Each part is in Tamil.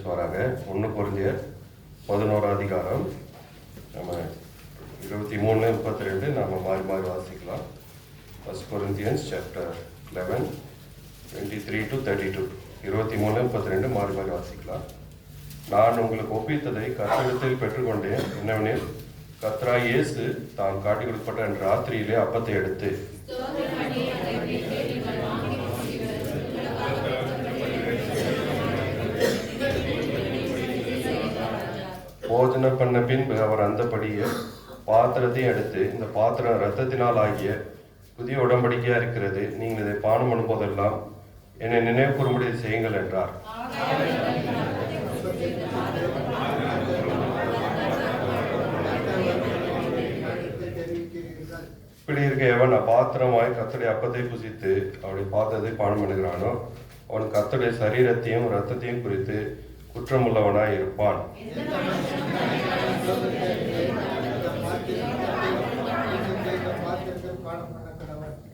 பேசுவாராங்க. 1 கொரிந்தியர் 11 அதிகாரம் நம்ம 23-32 நம்ம மாறி மாறி வாசிக்கலாம். 1 Corinthians chapter 11 23-32 23-32 மாறி மாறி வாசிக்கலாம். நான் உங்களுக்கு ஒப்பித்ததை கர்த்தரிடத்தில் பெற்றுக்கொண்டேன். என்னவெனில், கர்த்தராகிய இயேசு தாம் காட்டிக் கொடுக்கப்பட்ட அன்று ராத்திரியிலே அப்பத்தை எடுத்து போஜன பண்ண பின்பு அவர் அந்தபடியே பாத்திரத்தையும் எடுத்து, இந்த பாத்திரம் இரத்தத்தினால் ஆகிய புதிய உடன்படிக்கையா இருக்கிறது, நீங்கள் இதை பானம் பண்ணும் போதெல்லாம் என்னை நினைவு கூறும்படி செய்யுங்கள் என்றார். இப்படி இருக்க எவன் பாத்திரமாய் கர்த்தருடைய அப்பத்தை புசித்து அவருடைய பாத்திரத்தை பானம் பண்ணுகிறானோ அவன் கர்த்தருடைய சரீரத்தையும் இரத்தத்தையும் குறித்து குற்றமுள்ளவனாய் இருப்பான்.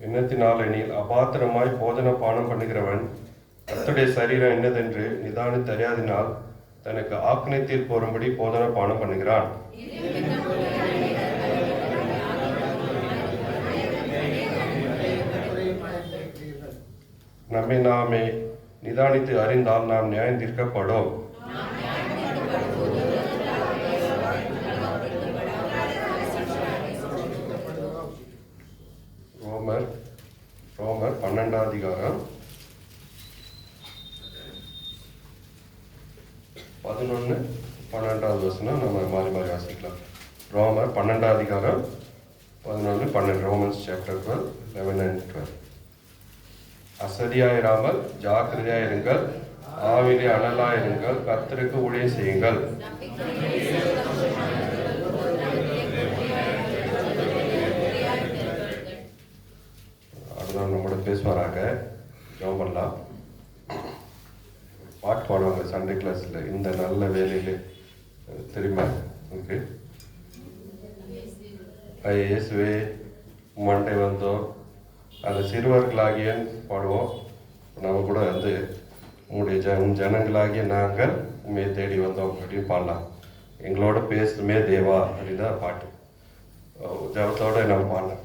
எண்ணத்தினாலெனில் அபாத்திரமாய் போஜன பானம் பண்ணுகிறவன் கர்த்தருடைய சரீரம் என்னதென்று நிதானித்து அறியாதினால் தனக்கு ஆக்கினை தீர்ப்பு வரும்படி போஜன பானம் பண்ணுகிறான். நம்மை நாமே நிதானித்து அறிந்தால் நாம் நியாயம் தீர்க்கப்படும். ரோமர் 12 அதிகாரம் 11-12 வசனம் நம்ம மாறி மாறி வாசிக்கலாம். ரோமர் 12 அதிகாரம் 11-12 ரோமன்ஸ் சாப்டர் 12 11 and 12. அசதியாயிராமல் ஜாக்கிரதையாயிருங்கள், ஆவிலே அனலாயிருங்கள், கர்த்தருக்கு ஊழியம் செய்யுங்கள். அதுதான் நம்மளோட பேசுவாராங்க. ஜெபம் பண்ணலாம். பாட்டு பாடுவாங்க சண்டே கிளாஸ்ல, இந்த நல்ல வேலையில தெரியுமா ஓகே. இயேசுவே மண்டை வந்தோம், அந்த சிறுவர்களாகிய பாடுவோம். நம்ம கூட வந்து உங்களுடைய ஜனங்களாகிய நாங்கள் உண்மையை தேடி வந்தோம் அப்படின்னு பாடலாம். எங்களோட பேசுமே தேவா அப்படின்னு தான் பாட்டு. ஜபத்தோட நம்ம பாடலாம்.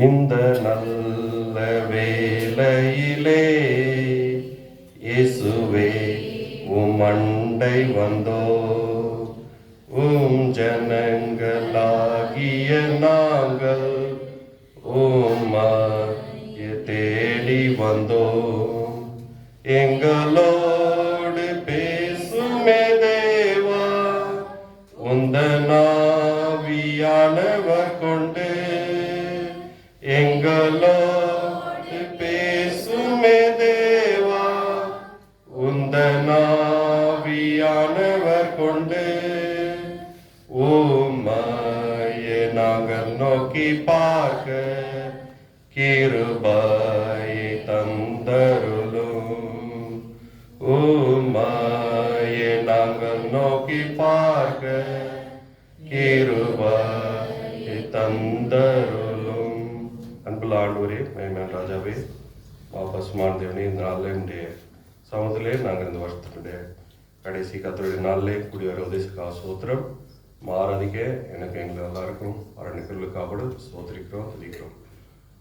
இந்த நல்ல வேளையிலே இயேசுவே மண்டை வந்தோ, ஜனங்களாகிய நாங்கள் உம்மையை தேடி வந்தோம். எங்களோடு பேசுமே தேவா, உந்தன் ஆவியானவர் கொண்டு எங்களோடு பேசுமே தேவா, உந்தன் ஆவியானவர் கொண்டு உம்மையை நாங்கள் நோக்கி பார்க்க கிருபையை தந்தருளும். உம்மையை நாங்கள் நோக்கி பார்க்க கிருபையை தந்தருளும். அன்புள்ள ஆண்டவரே, மேன்மேன் ராஜாவே, வாபஸ்மான் தேவனே, இந்த நாளில் என்னுடைய சமூகத்திலே நாங்கள் இந்த வருஷத்தினுடைய கடைசி கர்த்தருடைய நாளிலே கூடி வர உதேசக்காக சோத்திரம். மாறாதிக்க எனக்கு எங்கள் எல்லாருக்கும் அரணிக்கலுக்காக சோதரிக்கிறோம் துதிக்கிறோம்.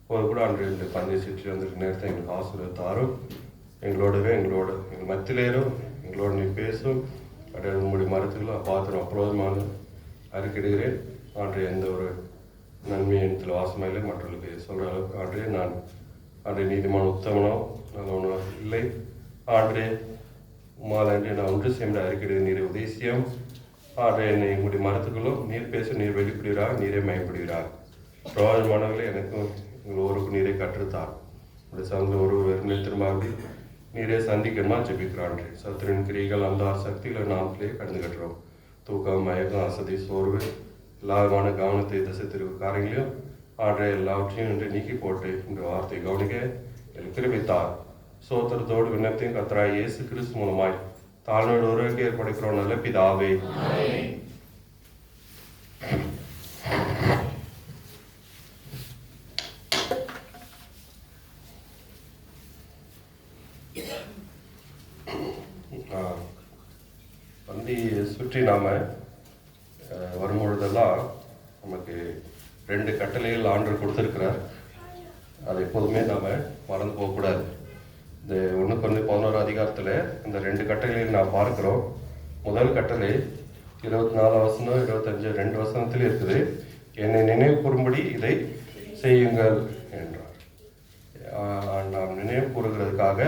போது கூட அன்றைய பந்தய சுற்றி வந்திருக்க நேரத்தை எங்களுக்கு ஆசீர்வாதத்தாரும், எங்களோடவே எங்கள் மத்தியிலேரும் எங்களோட நீ பேசும் அப்படியே உங்களுடைய மரத்துக்களும் பாத்திரம் அப்புறமான அறிக்கிடுகிறேன். அன்றைய எந்த ஒரு நன்மை இடத்துல வாசமையிலே மற்றவர்களுக்கு சொல்கிற அளவுக்கு அன்றைய நீதிமான உத்தமனோ நல்லவனோ இல்லை. ஆண்டே உமாலாண்டே நான் ஒன்று சேர்ந்து அறிக்கிடுகிற நீரை உதேசியம். என்னை உங்களுடைய மரத்துக்களும் நீர் பேச நீர் வெளிப்படுகிறார், நீரே மயப்படுகிறார். பிரயோஜனமானவர்களே, எனக்கும் எங்கள் ஒருவருக்கும் நீரை கற்றுத்தார். உங்களுடைய சந்த ஒருவர் நிறுத்தமாகி நீரே சந்திக்கணுமா ஜெபிக்கிறான். சத்துரின் கிரிகள் அந்த சக்திகளை நாமத்திலே கடந்து கட்டுறோம். தூக்கம், மயக்கம், அசதி, சோர்வு, எல்லாமான கவனத்தை திசை திருவு காரியங்களையும் எல்லாவற்றையும் இன்று நீக்கி போட்டு இந்த வார்த்தையை கவனிக்க எனக்கு கிருபித்தார். சோத்திரத்தோடு விண்ணத்தையும் கர்த்தராகிய இயேசு கிறிஸ்து மூலமாய் தாழ்மையோடு ஒருவருக்கு ஏற்படுகிறோம் நல்ல பிதாவே. பந்தியை சுற்றி நாம் வரும்பொழுதெல்லாம் நமக்கு 2 கட்டளைகள் ஆண்டவர் கொடுத்துருக்கிறார். அதை எப்போதுமே நாம் மறந்து போகக்கூடாது. இந்த 1 Corinthians 11 அதிகாரத்தில் இந்த 2 கட்டளைகள் நாம் பார்க்கிறோம். முதல் கட்டளை 24 வசனம் 25 2 வசனத்தில் இருக்குது. என்னை நினைவு கூறும்படி இதை செய்யுங்கள் என்றார். நாம் நினைவு கூறுகிறதுக்காக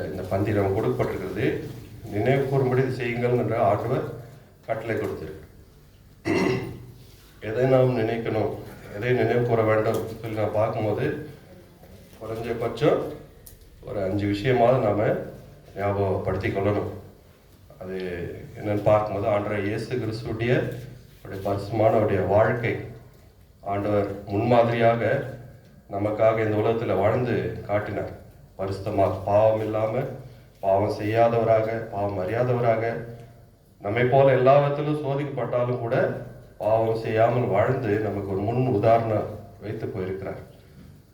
இந்த பந்தி நம்ம கொடுக்கப்பட்டிருக்கிறது. நினைவு கூறும்படி இதை செய்யுங்கள் என்ற ஆண்டவர் கட்டளை கொடுத்திருக்கு. எதை நாம் நினைக்கணும், எதை நினைவு கூற வேண்டும் சொல்லி நான் பார்க்கும்போது குறைஞ்சபட்சம் ஒரு 5 விஷயமாவது நாம் ஞாபகப்படுத்தி கொள்ளணும். அது என்னென்னு பார்க்கும்போது ஆண்டவர் இயேசு கிறிஸ்துடைய பரிசுத்தமான வாழ்க்கை, ஆண்டவர் முன்மாதிரியாக நமக்காக இந்த உலகத்தில் வாழ்ந்து காட்டினார். பரிசுத்தமாக, பாவம் இல்லாமல், பாவம் செய்யாதவராக, பாவம் அறியாதவராக, நம்மை போல எல்லா விதத்திலும் சோதிக்கப்பட்டாலும் கூட பாவம் செய்யாமல் வாழ்ந்து நமக்கு ஒரு முன் உதாரணம் வைத்து போயிருக்கிறார்.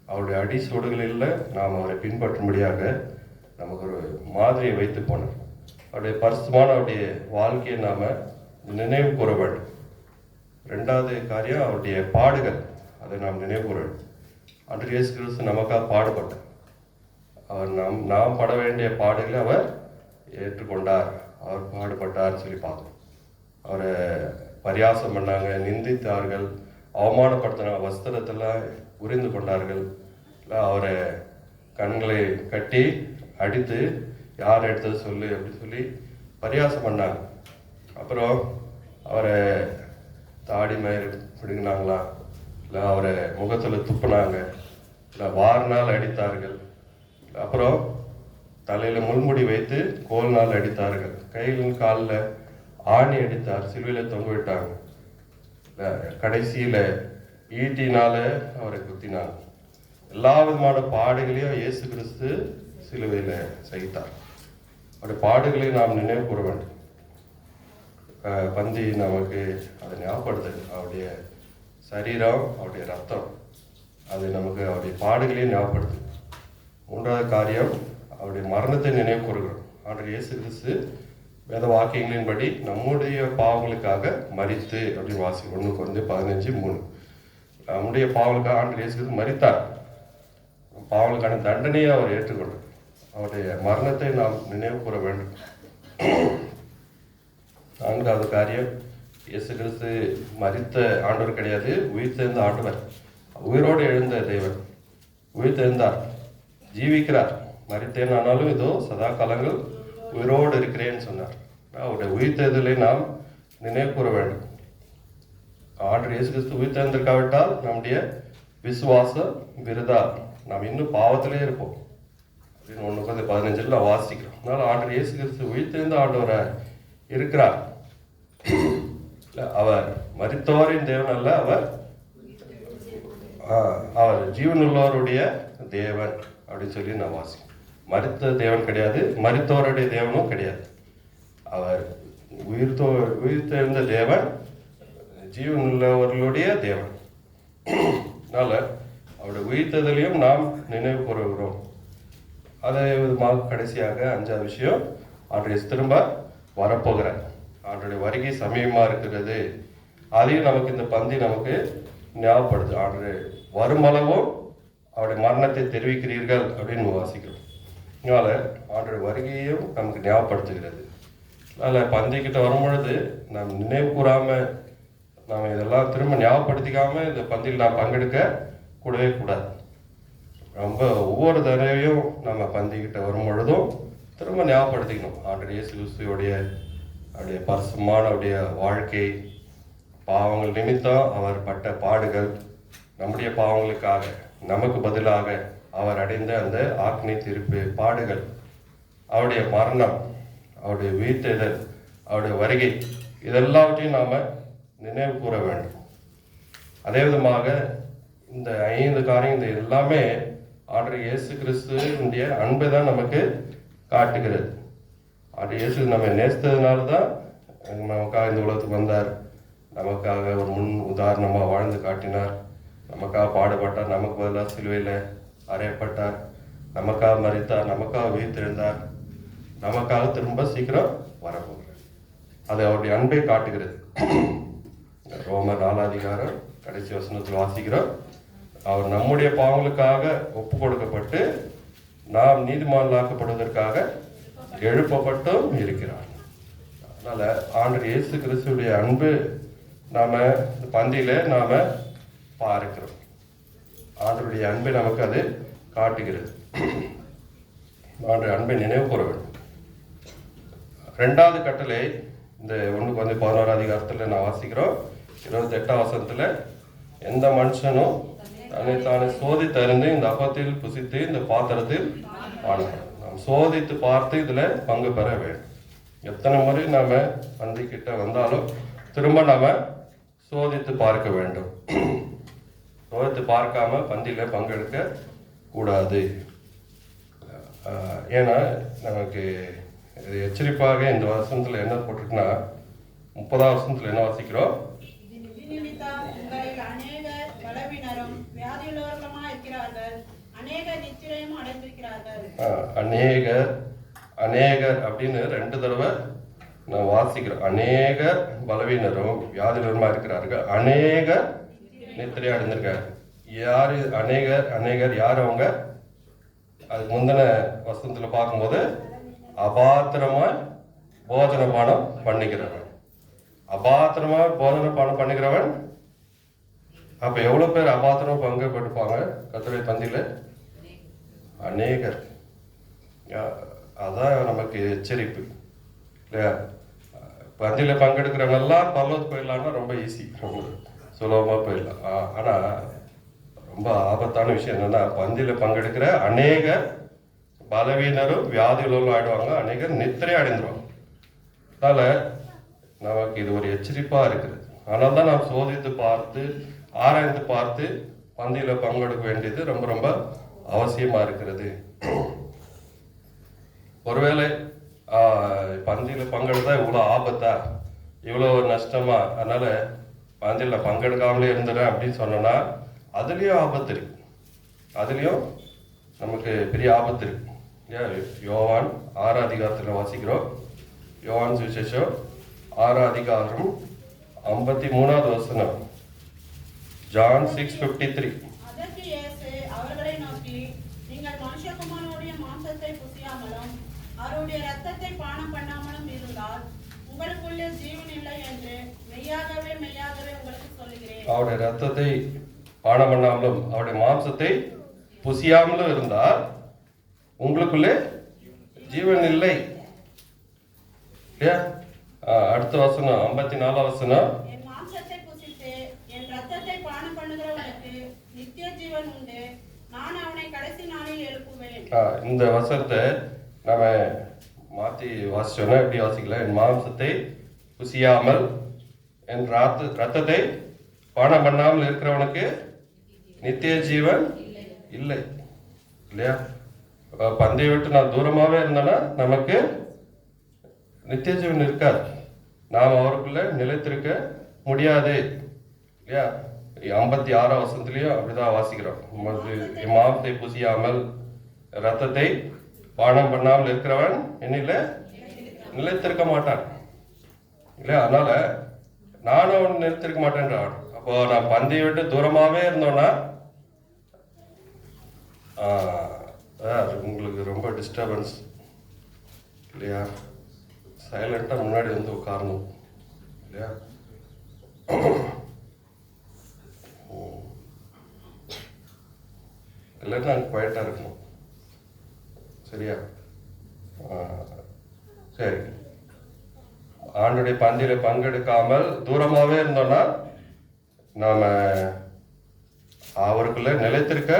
அவருடைய அடிசூடுகளில் நாம் அவரை பின்பற்றும்படியாக நமக்கு ஒரு மாதிரியை வைத்து போனார். அவருடைய பரிசுத்தமான அவருடைய வாழ்க்கையை நாம் நினைவு கூற வேண்டும். 2வது காரியம் அவருடைய பாடுகள், அதை நாம் நினைவு கூற வேண்டும். ஆண்டவர் இயேசு கிறிஸ்து நமக்காக பாடுபட்டார். அவர் நாம் பட வேண்டிய பாடுகளை அவர் ஏற்றுக்கொண்டார். அவர் பாடுபட்டார் சொல்லி பார்த்தோம். அவரை பரியாசம் பண்ணாங்க, நிந்தித்தார்கள், அவமானப்படுத்தினாங்க, வஸ்திரத்தெல்லாம் உரிந்து கொண்டார்கள். அவரை கண்களை கட்டி அடித்து யார் எடுத்தது சொல்லு அப்படி சொல்லி பரியாசம் பண்ணாங்க. அப்புறம் அவரை தாடி மயிர் பிடுங்கினாங்களா, இல்லை அவரை முகத்தில் துப்புனாங்க, இல்லை வாரினால் அடித்தார்கள். அப்புறம் தலையில் முள்முடி வைத்து கோல்னால் அடித்தார்கள். கையில் காலில் ஆணி அடித்தார், சிலுவையில் தொங்க விட்டாங்க. கடைசியில் ஈட்டினால் அவரை குத்தினாங்க. எல்லா விதமான பாடுகளையும் இயேசு கிறிஸ்து சிலுவையில் சகித்தார். அவருடைய பாடுகளை நாம் நினைவு கூற வேண்டும். பந்தி நமக்கு அதை ஞாபகப்படுத்துது. அவருடைய சரீரம், அவருடைய ரத்தம், அது நமக்கு அவருடைய பாடுகளையும் ஞாபகப்படுத்துது. 3வது காரியம் அவருடைய மரணத்தை நினைவு கூறுகிறோம். ஆண்டவர் இயேசு கிறிஸ்து வேத வாக்கியங்களின்படி நம்முடைய பாவங்களுக்காக மரித்து அப்படின்னு வாசி 1 Corinthians 15:3. நம்முடைய பாவங்களுக்காக ஆண்டவர் இயேசு கிறிஸ்து மரித்தார். பாவங்களுக்கான தண்டனையை அவர் ஏற்றுக்கொண்டார். அவருடைய மரணத்தை நாம் நினைவு கூற வேண்டும். 4வது காரியம், இயேசு கிறிஸ்து மரித்த ஆண்டவர் கிடையாது, உயிர் தெழுந்த ஆண்டவர். உயிரோடு எழுந்த தேவன், உயிர் தெழுந்தார், ஜீவிக்கிறார். மரித்தேன் ஆனாலும் இதோ சதா காலங்கள் உயிரோடு இருக்கிறேன்னு சொன்னார். அவருடைய உயிர் தேர்தலை நாம் நினைவு கூற வேண்டும். ஆண்டவர் இயேசு கிறிஸ்து உயிர் தேர்ந்திருக்காவிட்டால் நம்முடைய விசுவாசம் விருதா, நாம் இன்னும் பாவத்திலே இருப்போம் அப்படின்னு 1 Corinthians 15 நான் வாசிக்கிறோம். அதனால ஆண்டவர் இயேசு கிறிஸ்து உயிர் தேர்ந்த ஆண்டவரை இருக்கிறார். அவர் மரித்தோரின் தேவன் அல்ல, அவர் ஜீவனுள்ளவருடைய தேவன் அப்படின்னு சொல்லி நான் வாசிக்கிறேன். மரித்த தேவன் கிடையாது, மரித்தோருடைய தேவனும் கிடையாது. அவர் உயிர் தெழுந்த தேவன், ஜீவனுள்ளவர்களுடைய தேவன். அதனால அவருடைய உயிர்த்தெழுதலையும் நாம் நினைவு கூறுகிறோம். அதே விதமாக கடைசியாக 5வது விஷயம், ஆண்டவர் திரும்ப வரப்போகிறார். ஆண்டவருடைய வருகை சமயமா இருக்கிறது. அதையும் நமக்கு இந்த பந்தி நமக்கு ஞாபகப்படுது. ஆண்டவர் வருமளவும் அவருடைய மரணத்தை தெரிவிக்கிறீர்கள் அப்படின்னு வாசிக்கிறோம். அதனால ஆண்டவருடைய வருகையையும் நமக்கு ஞாபகப்படுத்துகிறது. அதனால் பந்திக்கிட்ட வரும்பொழுது நாம் நினைவு கூறாமல், நாம் இதெல்லாம் திரும்ப ஞாபகப்படுத்திக்காமல் இந்த பந்தியில் நாம் பங்கெடுக்க கூடவே கூடாது. ரொம்ப ஒவ்வொரு தடவையும் நம்ம பந்திக்கிட்ட வரும்பொழுதும் திரும்ப ஞாபகப்படுத்திக்கணும். ஆண்டவர் இயேசு கிறிஸ்துவோடைய அவருடைய பரிசுத்தமான அவருடைய வாழ்க்கை, பாவங்கள் நிமித்தம் அவர் பட்ட பாடுகள், நம்முடைய பாவங்களுக்காக நமக்கு பதிலாக அவர் அடைந்த அந்த ஆக்கினை தீர்ப்பு பாடுகள், அவருடைய மரணம், அவருடைய உயிர்த்தெழுதல், அவருடைய வருகை, இதெல்லாவற்றையும் நாம் நினைவு கூற வேண்டும். அதே விதமாக இந்த 5 காரியம், இந்த எல்லாமே ஆண்டவர் இயேசு கிறிஸ்துவினுடைய அன்பை தான் நமக்கு காட்டுகிறது. ஆண்டவர் இயேசு நம்ம நேசித்ததுனால தான் நமக்காக இந்த உலகத்துக்கு வந்தார். நமக்காக ஒரு முன் உதாரணமாக வாழ்ந்து காட்டினார். நமக்காக பாடுபட்டார். நமக்கு பதிலாக சிலுவையில் அறையப்பட்டார். நமக்காக மரித்தார், நமக்காக உயிர்த்தெழுந்தார், நமக்காக திரும்ப சீக்கிரம் வரப்போகிறார். அது அவருடைய அன்பை காட்டுகிறது. ரோமர் 4 கடைசி வசனத்தில் வாசிக்கிறோம், அவர் நம்முடைய பாவங்களுக்காக ஒப்பு கொடுக்கப்பட்டு நாம் நீதிமான்களாக்கப்படுவதற்காக எழுப்பப்பட்டும் இருக்கிறார். அதனால ஆண்டவர் இயேசு கிறிஸ்துடைய அன்பு நாம பந்தியில நாம பார்க்கிறோம். ஆண்டவருடைய அன்பை நமக்கு அது காட்டுகிறது. ஆண்டவர் அன்பை நினைவு கூற வேண்டும். 2வது கட்டளை இந்த 1-11 நான் வாசிக்கிறோம். 28 வசனத்துல, எந்த மனுஷனும் தன்னைத்தானே சோதித்தறிந்து இந்த அப்பத்தில் புசித்து இந்த பாத்திரத்தில் ஆனவர். நாம் சோதித்து பார்த்து இதுல பங்கு பெற வேண்டும். எத்தனை முறை நாம பந்தி கிட்ட வந்தாலும் திரும்ப நாம சோதித்து பார்க்க வேண்டும். சோதித்து பார்க்காம பந்தியில பங்கெடுக்க கூடாது. ஏன்னா நமக்கு எச்சரிப்பாக இந்த வசனத்துல என்ன போட்டிருக்குன்னா, 30 வசனத்துல என்ன வாசிக்கிறோம், அநேகர் அப்படின்னு 2 தடவை நான் வாசிக்கிறோம். அநேகர் பலவீனரும் வியாதியுமா இருக்கிறார்கள், அநேகர் நித்திரை அடைந்திருக்காரு. யாரு அநேகர் யார் அவங்க? அதுக்கு முந்தின வசனத்துல பார்க்கும்போது அபாத்திரமா போஜன பானம் பண்ணுகிறவன். அபாத்திரமா போஜன பானம் பண்ணுகிறவன். அப்ப எவ்வளவு பேர் அபாத்திரமா பங்கு பெற்றுப்பாங்க கர்த்தருடைய பந்தியில? அநேகர். அதான் நமக்கு எச்சரிப்பு இல்லையா? பந்தியில பங்கெடுக்கிறவங்க எல்லாம் பரலோகத்துக்கு போயிடலாம்னா ரொம்ப ஈஸி, ரொம்ப சுலபமா போயிடலாம். ஆனா ரொம்ப ஆபத்தான விஷயம் என்னன்னா, பந்தியில பங்கெடுக்கிற அநேகர் பலவீனரும் வியாதிகளும் ஆயிடுவாங்க, அநேகர் நித்திரை அடைந்துருவாங்க. அதனால நமக்கு இது ஒரு எச்சரிப்பா இருக்குது. ஆனால் தான் நாம் சோதித்து பார்த்து ஆராய்ந்து பார்த்து பந்தியில பங்கெடுக்க வேண்டியது ரொம்ப ரொம்ப அவசியமா இருக்கிறது. ஒருவேளை பந்தியில பங்கெடுத்தா இவ்வளோ ஆபத்தா, இவ்வளோ நஷ்டமா, அதனால பந்தியில பங்கெடுக்காமலே இருந்துடுறேன் அப்படின்னு சொன்னோன்னா அதுலேயும் ஆபத்து இருக்கு. அதுலேயும் நமக்கு பெரிய ஆபத்து இருக்கு. யோவான் 6 வாசிக்கிறோம். யோவான் சுவிசேஷம் 6 53 வசனம். John 6:53. அதற்கு இயேசு அவர்களை நோக்கி, நீங்கள் மனுஷகுமாரனுடைய மாம்சத்தை புசியாமலும் அவருடைய இரத்தத்தை பானம் பண்ணாமலும் இருந்தால் உங்களுக்குள்ளே ஜீவன் இல்லை என்று மெய்யாகவே உங்களுக்கு சொல்லுகிறேன். அவருடைய இரத்தத்தை பானம் பண்ணாமலும் அவருடைய மாம்சத்தை புசியாமலும் இருந்தால் உங்களுக்குள்ளே ஜீவன் இல்லை. அடுத்த வசனம் 54 வசனம். என் மாம்சத்தை புசித்து என் இரத்தத்தை பானம் பண்ணுகிறவனுக்கு நித்திய ஜீவன் உண்டு, நான் அவனை கடைசி நாளில் எழுப்புவேன். இந்த வசனத்தை நம்ம மாத்தி வாசிச்சோம்னா எப்படி வாசிக்கலாம்? என் மாம்சத்தை புசியாமல் என் ரத்தத்தை பானம் பண்ணாமல் இருக்கிறவனுக்கு நித்திய ஜீவன் இல்லை இல்லையா? பந்தையை விட்டு நான் தூரமாவே இருந்தேன்னா நமக்கு நித்திய ஜீவன் இருக்காது. நாம் அவருக்குள்ள நிலைத்திருக்க முடியாது இல்லையா? 56 வசனத்திலையும் அப்படிதான் வாசிக்கிறோம். மாம்சத்தை புசியாமல் ரத்தத்தை பானம் பண்ணாமல் இருக்கிறவன் என்னில நிலைத்திருக்க மாட்டான் இல்லையா? அதனால நானும் அவன் நிலைத்திருக்க மாட்டேன்றான். அப்போ நான் பந்தையை விட்டு தூரமாவே இருந்தோன்னா உங்களுக்கு ரொம்ப டிஸ்டர்பன்ஸ் இல்லையா? சைலண்டா முன்னாடி வந்து உட்காரணும் இல்லையா? இல்லைன்னா குவைட்டா இருக்கணும். சரியா? சரி. ஆண்டுடைய பந்தியில பங்கெடுக்காமல் தூரமாவே இருந்தோம்னா நாம அவருக்குள்ள நிலைத்திருக்க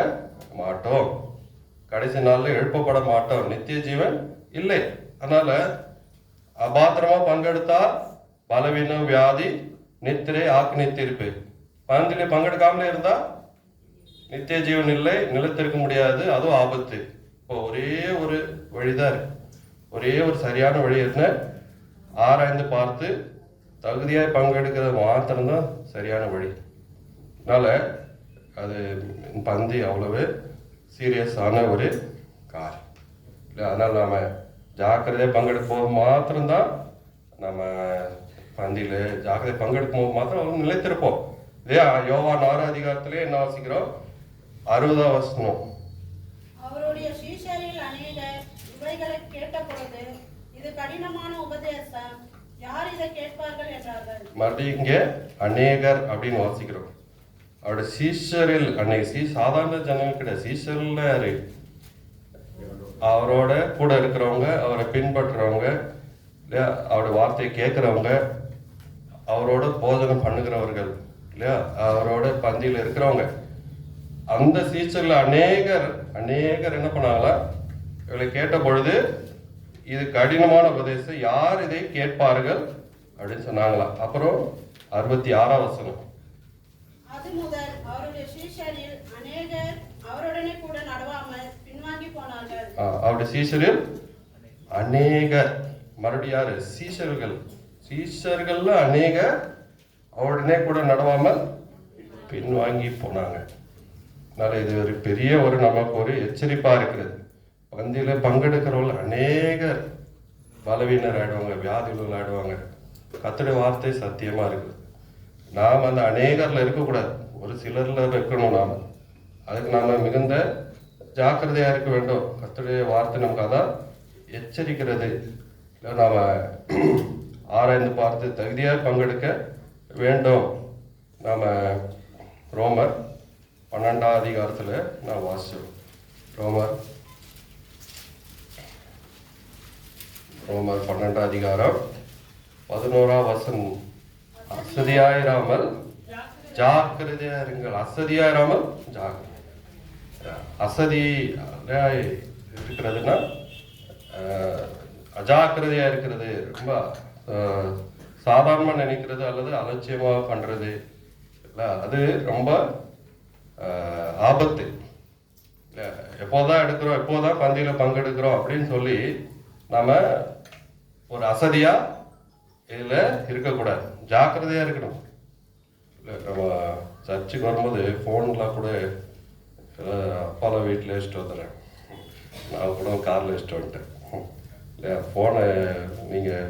மாட்டோம், கடைசி நாள்ல எழுப்பப்பட மாட்டோம், நித்திய ஜீவன் இல்லை. அதனால அபாத்திரமா பங்கெடுத்தா பலவீனம், வியாதி, நித்திரை, ஆக்கினித்திருப்பு. பந்தியில பங்கெடுக்காமலே இருந்தா நித்திய ஜீவன் இல்லை, நிலைத்திருக்க முடியாது, அதுவும் ஆபத்து. இப்போ ஒரே ஒரு வழிதான் இருக்கு. ஒரே ஒரு சரியான வழி என்ன? ஆராய்ந்து பார்த்து தகுதியாய் பங்கெடுக்கிறது மாத்திரம்தான் சரியான வழி. அதனால அது பந்தி அவ்வளவு சீரியஸான ஒரு காரியம் இல்லை. அதனால் நாம் ஜாக்கிரதையாக பங்கெடுக்கும் போது மாத்திரம்தான் நம்ம பந்தியில் ஜாக்கிரதை பங்கெடுக்கும் போது மாத்திரம் அவங்க நிலைத்திருப்போம். இதே யோவான் 6 அதிகாரத்திலே என்ன வாசிக்கிறோம்? 60ஆம் வசனம். அவருடைய சீஷரில் அநேகர் இவைகளை கேட்டபொழுது, இது கடினமான உபதேசம், யார் இதை கேட்பார்கள் என்றார்கள். மறுபடியும் இங்கே அநேகர் அப்படின்னு வாசிக்கிறோம். அவருடைய சீஷரில் அன்னைக்கு சாதாரண ஜனங்கள் கிடையாது. சீஷரில் யாரு? அவரோட கூட இருக்கிறவங்க, அவரை பின்பற்றுறவங்க, இல்லையா, அவருடைய வார்த்தையை கேட்குறவங்க, அவரோட போதனை பண்ணுகிறவர்கள், இல்லையா, அவரோட பந்தியில் இருக்கிறவங்க. அந்த சீசர்ல அநேகர் என்ன பண்ணாங்களா? இவளை கேட்ட பொழுது இது கடினமான உபதேசம், யார் இதை கேட்பார்கள் அப்படின்னு சொன்னாங்களா. அப்புறம் 66ஆம் வசனம். அது முதல் அவருடைய சீஷரில் அநேகர் அவருடனே கூட நடவாமல் பின்வாங்கி போனார்கள். அவருடைய சீஷரில் அநேகர், மறுபடியும் யாரு? சீஷர்கள்ல அநேகர் அவருடனே கூட நடவாமல் பின்வாங்கி போனாங்க. அதனால இது ஒரு பெரிய நமக்கு ஒரு எச்சரிப்பா இருக்கிறது. பந்தியில பங்கெடுக்கிறவங்க அநேகர் பலவீனர் ஆயிடுவாங்க, வியாதிகள் ஆயிடுவாங்க. கர்த்தருடைய வார்த்தை சத்தியமா இருக்குது. நாம் அந்த அநேகர்ல இருக்கக்கூடாது, ஒரு சிலர்ல இருக்கணும். நாம் அதுக்கு நாம மிகுந்த ஜாக்கிரதையா இருக்க வேண்டும். கர்த்தருடைய வார்த்தை நமக்கு அதான் எச்சரிக்கிறது. நாம ஆராய்ந்து பார்த்து தகுதியாக பங்கெடுக்க வேண்டும். நாம ரோமர் 12ஆம் அதிகாரத்தில் நான் வாசிச்சோம். ரோமர் 12ஆம் அதிகாரம் 11ஆம் வசனம். அசதியாயிராமல் ஜாக்கிரதையா இருங்கள். அசதியாயிராமல் அசதி இருக்கிறதுனா அஜாக்கிரதையா இருக்கிறது, ரொம்ப சாதாரணமா நினைக்கிறது அல்லது அலட்சியமா பண்றது, அது ரொம்ப ஆபத்து. எப்போதான் எடுக்கிறோம், எப்போதான் பந்தியில பங்கெடுக்கிறோம் அப்படின்னு சொல்லி நாம ஒரு அசதியா இதுல இருக்கக்கூடாது, ஜாக்கிரதையா இருக்கணும். நம்ம சர்ச்சுக்கு வரும்போது ஃபோன்லாம் கூட அப்பால வீட்டில் வச்சுட்டு வந்துடுறேன், நான் கூட காரில் வச்சுட்டு வந்துட்டேன். இல்லையா, ஃபோனை நீங்கள்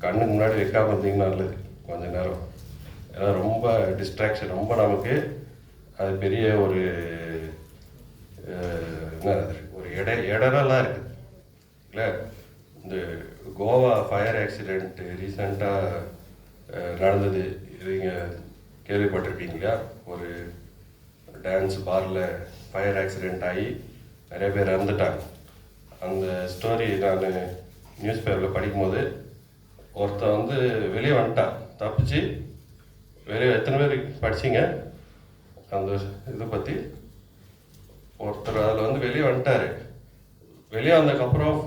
கண்ணுக்கு முன்னாடி வைக்காம இருந்தீங்கன்னா நல்லது கொஞ்ச நேரம். ஏன்னா ரொம்ப டிஸ்ட்ராக்ஷன், ரொம்ப நமக்கு அது பெரிய ஒரு என்ன ஒரு இடரெல்லாம் இருக்குது. இல்லை, இந்த கோவா ஃபயர் ஆக்சிடெண்ட் ரீசெண்டாக நடந்தது, நீங்கள் கேள்விப்பட்டிருப்பீங்க இல்லையா? ஒரு டான்ஸ் பாரில் ஃபயர் ஆக்சிடெண்ட் ஆகி நிறைய பேர் இறந்துட்டாங்க. அந்த ஸ்டோரி நான் நியூஸ் பேப்பரில் படிக்கும்போது ஒருத்தன் வெளியே வந்துட்டான், தப்பிச்சு வெளியே. எத்தனை பேர் படிச்சிங்க அந்த இதை பற்றி? ஒருத்தர் அதில் வெளியே வந்துட்டார். வெளியே வந்ததுக்கப்புறம்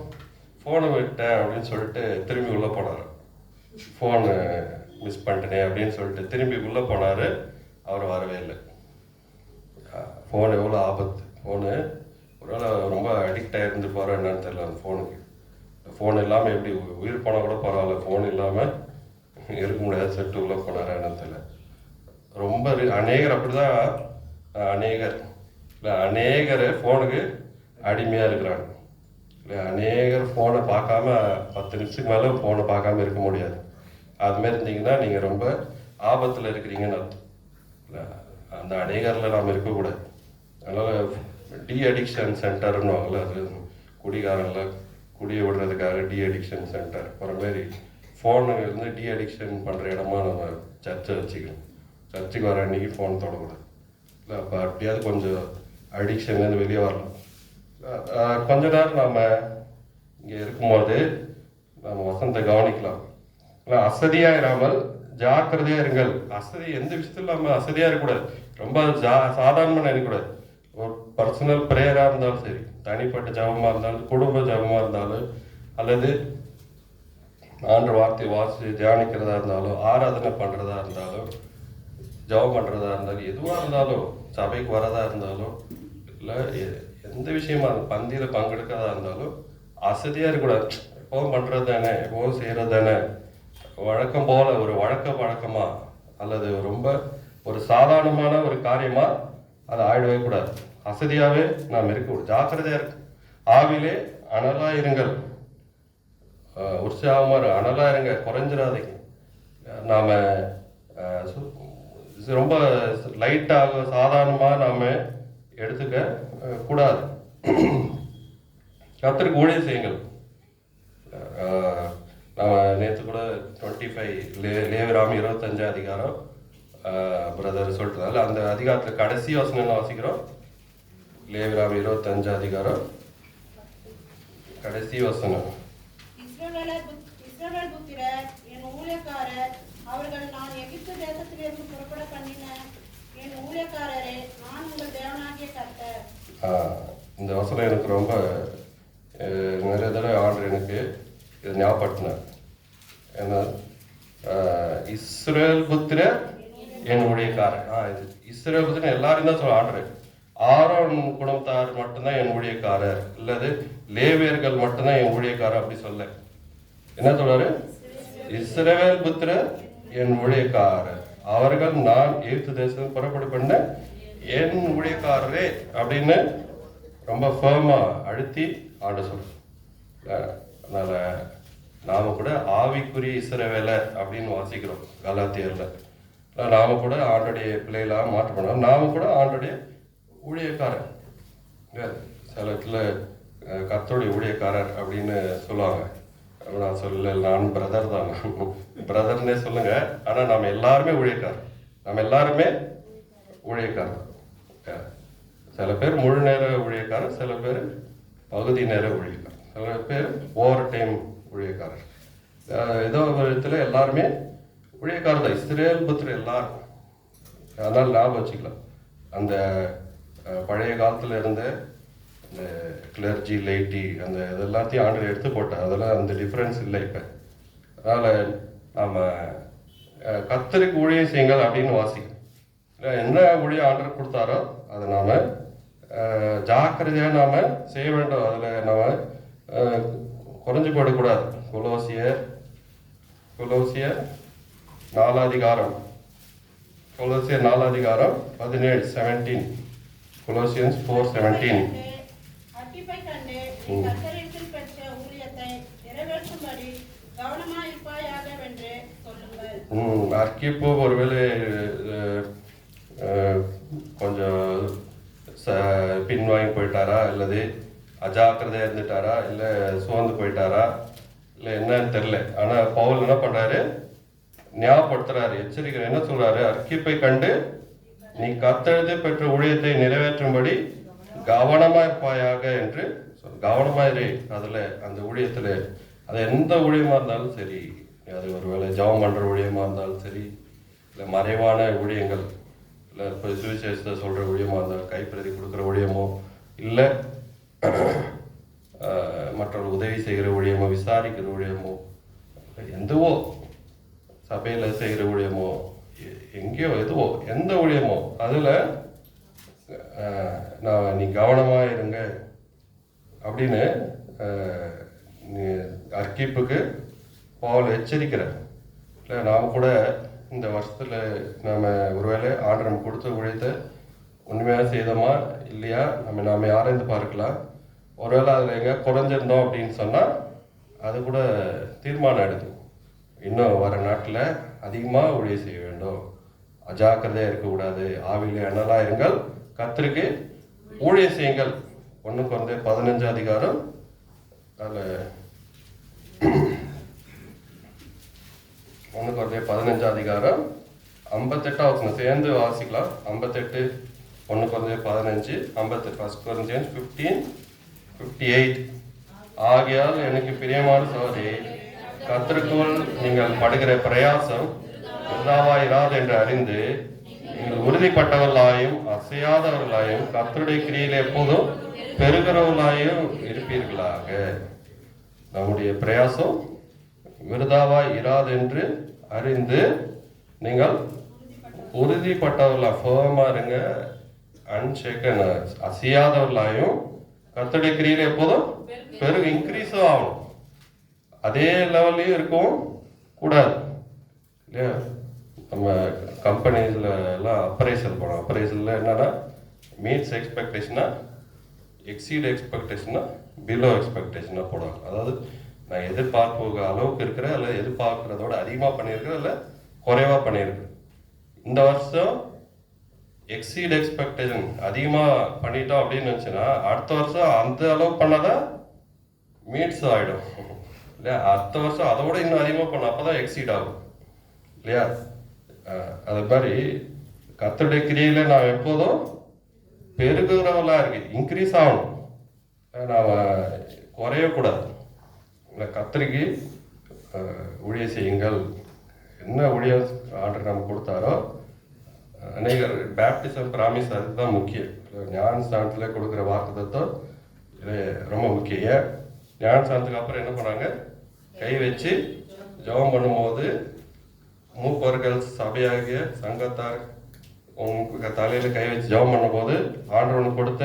ஃபோனை விட்டேன் அப்படின்னு சொல்லிட்டு திரும்பி உள்ளே போனார். ஃபோனு மிஸ் பண்ணிட்டேனே அப்படின்னு சொல்லிட்டு திரும்பி உள்ளே போனார். அவர் வரவே இல்லை. ஃபோன் எவ்வளோ ஆபத்து! ஃபோனு ஒருவேளை ரொம்ப அடிக்ட் ஆகிருந்து போகிற என்னன்னு தெரியல அந்த ஃபோனுக்கு. ஃபோன் இல்லாமல் எப்படி உயிர் போனால் கூட பரவாயில்ல, ஃபோன் இல்லாமல் இருக்க முடியாது, செட்டு உள்ளே போனார் என்னன்னு தெரியல. ரொம்ப அநேகர் அப்படி தான், அநேகர் ஃபோனுக்கு அடிமையாக இருக்கிறாங்க. இல்லை, அநேகர் ஃபோனை பார்க்காம 10 நிமிஷத்துக்கு மேலே ஃபோனை பார்க்காம இருக்க முடியாது. அதுமாரி இருந்தீங்கன்னா நீங்கள் ரொம்ப ஆபத்தில் இருக்கிறீங்கன்னு அர்த்தம். இல்லை, அந்த அநேகரில் நாம் இருக்கக்கூடாது. அதனால் டி அடிக்ஷன் சென்டர்னுவாங்கள்ல, அது குடிகாரங்கள குடியை விடுறதுக்காக டி அடிக்ஷன் சென்டர் ஒரு மாரி ஃபோனு டி அடிக்ஷன் பண்ணுற இடமா நம்ம சர்ச்சை வச்சுக்கணும். சர்ச்சுக்கு வர அன்றைக்கி ஃபோன் தொடக்கூடாது. இல்லை, அப்போ அப்படியாவது கொஞ்சம் அடிக்ஷன்லேருந்து வெளியே வரலாம். கொஞ்ச நேரம் நம்ம இங்கே இருக்கும்போது நம்ம வசனத்தை கவனிக்கலாம். அசதியாக இராமல் ஜாக்கிரதையாக இருங்கள். எந்த விஷயத்தில் நம்ம அசதியாக இருக்கக்கூடாது, ரொம்ப சாதாரணமாக நினைக்கக்கூடாது. ஒரு பர்சனல் ப்ரேயராக இருந்தாலும் சரி, தனிப்பட்ட ஜபமாக இருந்தாலும், குடும்ப ஜபமாக இருந்தாலும், அல்லது ஆண்டு வார்த்தை வாசி தியானிக்கிறதா இருந்தாலும், ஆராதனை பண்ணுறதா இருந்தாலும், ஜபம் பண்ணுறதா இருந்தாலும், எதுவாக இருந்தாலும், சபைக்கு வரதா இருந்தாலும், இல்லை எந்த விஷயமா பந்தியில் பங்கெடுக்கிறதா இருந்தாலும் அசதியாக இருக்கக்கூடாது. எப்போவும் பண்ணுறது தானே, எப்போவும் செய்கிறது தானே, வழக்கம் போல் ஒரு வழக்கமா அல்லது ரொம்ப ஒரு சாதாரணமான ஒரு காரியமாக அதை ஆயிடவே கூடாது. அசதியாகவே நாம் இருக்கக்கூடாது, ஜாக்கிரதையாக இருக்கும். ஆவிலே அனலா இருங்கள், உற்சாகமாக அனலா இருங்க, குறைஞ்சிடாதீங்க. நாம ரொம்ப லைட்டாக சாதாரணமாக நாம் எடுத்துக்க கூடாது. கர்த்தருக்கு ஊழியம் செய்யுங்கள். நம்ம நேற்று கூட 25 லேவியராம் 25 அதிகாரம் பிரதர் சொல்லிட்டு அந்த அதிகாரத்தில் கடைசி வசனம் வாசிக்கிறோம். லேவியராம் 25 அதிகாரம் கடைசி வசனம். இஸ்ரவேல் புத்திரர் என் ஊழியக்காரர், அவர்கள் நான் எகிப்து தேசத்திலிருந்து புறப்பட பண்ணின என் ஊழியக்காரரே, நான் உங்கள் தேவனாகிய கர்த்தர். இந்த வசனம் எனக்கு ரொம்ப நிறைய தடவை ஆண்டு எனக்கு இதை ஞாபகப்படுத்தினார். ஏன்னா இஸ்ரேல் புத்திரர் என் ஊழியக்காரர். இது இஸ்ரேல் புத்திரன் எல்லாரும் தான் சொல்ல ஆண்டு. ஆரோன் குடும்பத்தார் மட்டும்தான் என் ஊழியக்காரர், இல்லது லேவியர்கள் மட்டும்தான் என் ஊழியக்காரர் அப்படி சொல்ல. என்ன சொல்றாரு? இஸ்ரவேல் புத்திரர் என் ஊழியக்காரர், அவர்கள் நான் எகிப்து தேசம் புறப்பட பண்ண என் ஊழியக்காரரே அப்படின்னு ரொம்ப ஃபேமா அழுத்தி ஆண்டு சொல்ற. அதனால நாம கூட ஆவிக்குரிய இஸ்ரவேலர் அப்படின்னு வாசிக்கிறோம் கலாத்தியர்ல. நாம கூட ஆண்டுடைய பிள்ளைகளாக மாற்றப்படணும். நாம கூட ஆண்டுடைய ஊழியக்காரர். சில இடத்துல கர்த்தருடைய ஊழியக்காரர் அப்படின்னு சொல்லுவாங்க. நான் சொல்ல, நான் பிரதர் தான், பிரதர்னே சொல்லுங்க. ஆனால் நம்ம எல்லாருமே ஊழியக்காரர், நம்ம எல்லாருமே ஊழியக்காரர். சில பேர் முழு நேர ஊழியக்காரர், சில பேர் பகுதி நேர ஊழியக்காரர், சில பேர் ஓவர் டைம் ஊழியக்காரர். ஏதோ ஒரு விதத்தில் எல்லாருமே ஊழியக்காரர் தான். இஸ்ரேல் புத்திர எல்லாரும். அதனால் ஞாபகம் வச்சுக்கலாம். அந்த பழைய காலத்தில் இருந்த இந்த கிளர்ஜி லைட்டி அந்த இதெல்லாத்தையும் ஆண்டர் எடுத்து போட்டார். அதெல்லாம் அந்த டிஃப்ரென்ஸ் இல்லை இப்போ. அதனால் நாம் கர்த்தருக்கு ஊழியம் செய்யுங்கள் அப்படின்னு வாசிக்கும். என்ன ஊழியம் ஆண்டர் கொடுத்தாரோ அதை நாம் ஜாக்கிரதையாக நாம் செய்ய வேண்டும். அதில் நாம் குறைஞ்சு போடக்கூடாது. கொலோசியர் 4 அதிகாரம், கொலோசியர் 4 அதிகாரம் 17 17. Colossians 4:17. அட்டிப்பை கண்டு நீ கர்த்தரிடத்தில் பெற்ற ஊழியத்தை நிறைவேற்றும்படி கவனமாயிருப்பாயாக என்று சொல்லுங்கள். அர்க்கிப்போ ஒருவேளை கொஞ்சம் பின்வாங்கி போயிட்டாரா, அல்லது அஜாக்கிரதையா இருந்துட்டாரா, இல்லை சோர்ந்து போயிட்டாரா, இல்லை என்னன்னு தெரியல. ஆனால் பவுல் என்ன பண்றாரு? ஞாபகப்படுத்துறாரு, எச்சரிக்கை. என்ன சொல்றாரு? அர்க்கிப்பை கண்டு நீ கர்த்தரிடத்தை பெற்ற ஊழியத்தை நிறைவேற்றும்படி கவனமா இருப்பாயாக என்று கவனமாயிரு. அதுல அந்த ஊழியத்துல அது எந்த ஊழியமா இருந்தாலும் சரி, அது ஒருவேளை ஜெபம் பண்ற ஊழியமா இருந்தாலும் சரி, இல்லை மறைவான ஊழியங்கள், இல்லை இப்போ சுவிசேஷத்தை சொல்ற ஊழியமா இருந்தாலும், கைப்பிரதி கொடுக்குற ஊழியமோ, இல்லை மற்றவர்கள் உதவி செய்கிற ஊழியமோ, விசாரிக்கிற ஊழியமோ, எதுவோ சபையில் செய்கிற ஊழியமோ, எங்கேயோ எதுவோ எந்த ஊழியமோ, அதில் நீ கவனமாக இருங்க அப்படின்னு அர்க்கிப்புக்கு பவுல் எச்சரிக்கிறார். இல்லை நாம் கூட இந்த வருஷத்தில் நாம் ஒருவேளை ஆண்டர் நம்ம கொடுத்த ஊழியத்தை உண்மையாக செய்தோமா இல்லையா நாம் ஆராய்ந்து பார்க்கலாம். ஒருவேளை அதில் எங்கே குறைஞ்சிருந்தோம் அப்படின்னு சொன்னால் அது கூட தீர்மானம் எடுக்கும். இன்னும் வர நாட்டில் அதிகமாக ஊழியம் செய்ய வேண்டும், அஜாக்கிரதையாக இருக்கக்கூடாது, ஆவிலே அனலாக இருங்கள், கர்த்தருக்கு ஊழியம் செய்யுங்கள். 1 Corinthians 15 அதிகாரம் அதில் 1 Corinthians 15 அதிகாரம் 58 சேர்ந்து வாசிக்கலாம். 58 1 Corinthians 15 58 1 Corinthians 15:58. ஆகையால் எனக்கு பிரியமான சகோதரி, கர்த்தருக்குள் நீங்கள் படுகிற பிரயாசம் விருதாவாயிராது என்று அறிந்து நீங்கள் உறுதிப்பட்டவர்களாயும் அசையாதவர்களாயும் கர்த்தருடைய கிரியிலே எப்போதும் பெருகிறவர்களாயும் இருப்பீர்களாக. நம்முடைய பிரயாசம் விருதாவாய் இராது என்று அறிந்து நீங்கள் உறுதிப்பட்டவர்களா, ஃபேமா இருங்க, அன்ஷேக்கன், அசையாதவர்களாயும் கர்த்தருடைய கிரியிலே எப்போதும் இன்க்ரீஸும் ஆகணும். அதே லெவல்லையும் இருக்கவும் கூடாது இல்லையா? நம்ம கம்பெனிஸில் எல்லாம் அப்ரைசல் போனோம். அப்ரைசலில் என்னன்னா மீட்ஸ் எக்ஸ்பெக்டேஷனா எக்ஸீட் எக்ஸ்பெக்டேஷனா பிலோ எக்ஸ்பெக்டேஷனாக போடுவாங்க. அதாவது நான் எதிர்பார்ப்பு அளவுக்கு இருக்கிறேன், இல்லை எதிர்பார்க்குறதோட அதிகமாக பண்ணியிருக்கிறேன், இல்லை குறைவாக பண்ணியிருக்கிறேன். இந்த வருஷம் எக்ஸீட் எக்ஸ்பெக்டேஷன் அதிகமாக பண்ணிட்டோம் அப்படின்னு நினச்சுன்னா அடுத்த வருஷம் அந்த அளவுக்கு பண்ணாதான் மீட்ஸ் ஆகிடும் இல்லையா? அடுத்த வருஷம் அதை விட இன்னும் அதிகமாக பண்ண அப்போ தான் எக்ஸீட் ஆகும் இல்லையா? அது மாதிரி கர்த்தருடைய கிரியையில் நான் எப்போதும் பெருகுறவெல்லாம் இருக்கு, இன்க்ரீஸ் ஆகணும், நாம் குறையக்கூடாது. இல்லை கர்த்தருக்கு ஊழிய செய்யுங்கள், என்ன ஊழிய ஆர்டர் நம்ம கொடுத்தாரோ அநேகர் பேப்டிசம் ப்ராமிஸ் அதுதான் முக்கியம். ஞான ஸ்தானத்தில் கொடுக்குற வாக்குத்தத்தம் இது ரொம்ப முக்கியம். ஏன் ஞான ஸ்தானத்துக்கு அப்புறம் என்ன பண்ணாங்க, கை வச்சு ஜெபம் பண்ணும்போது மூப்பர்கள் சபையாகிய சங்கத்தார் உங்க தலையில கை வச்சு ஜெபம் பண்ணும்போது ஆண்டவனுக்கு கொடுத்த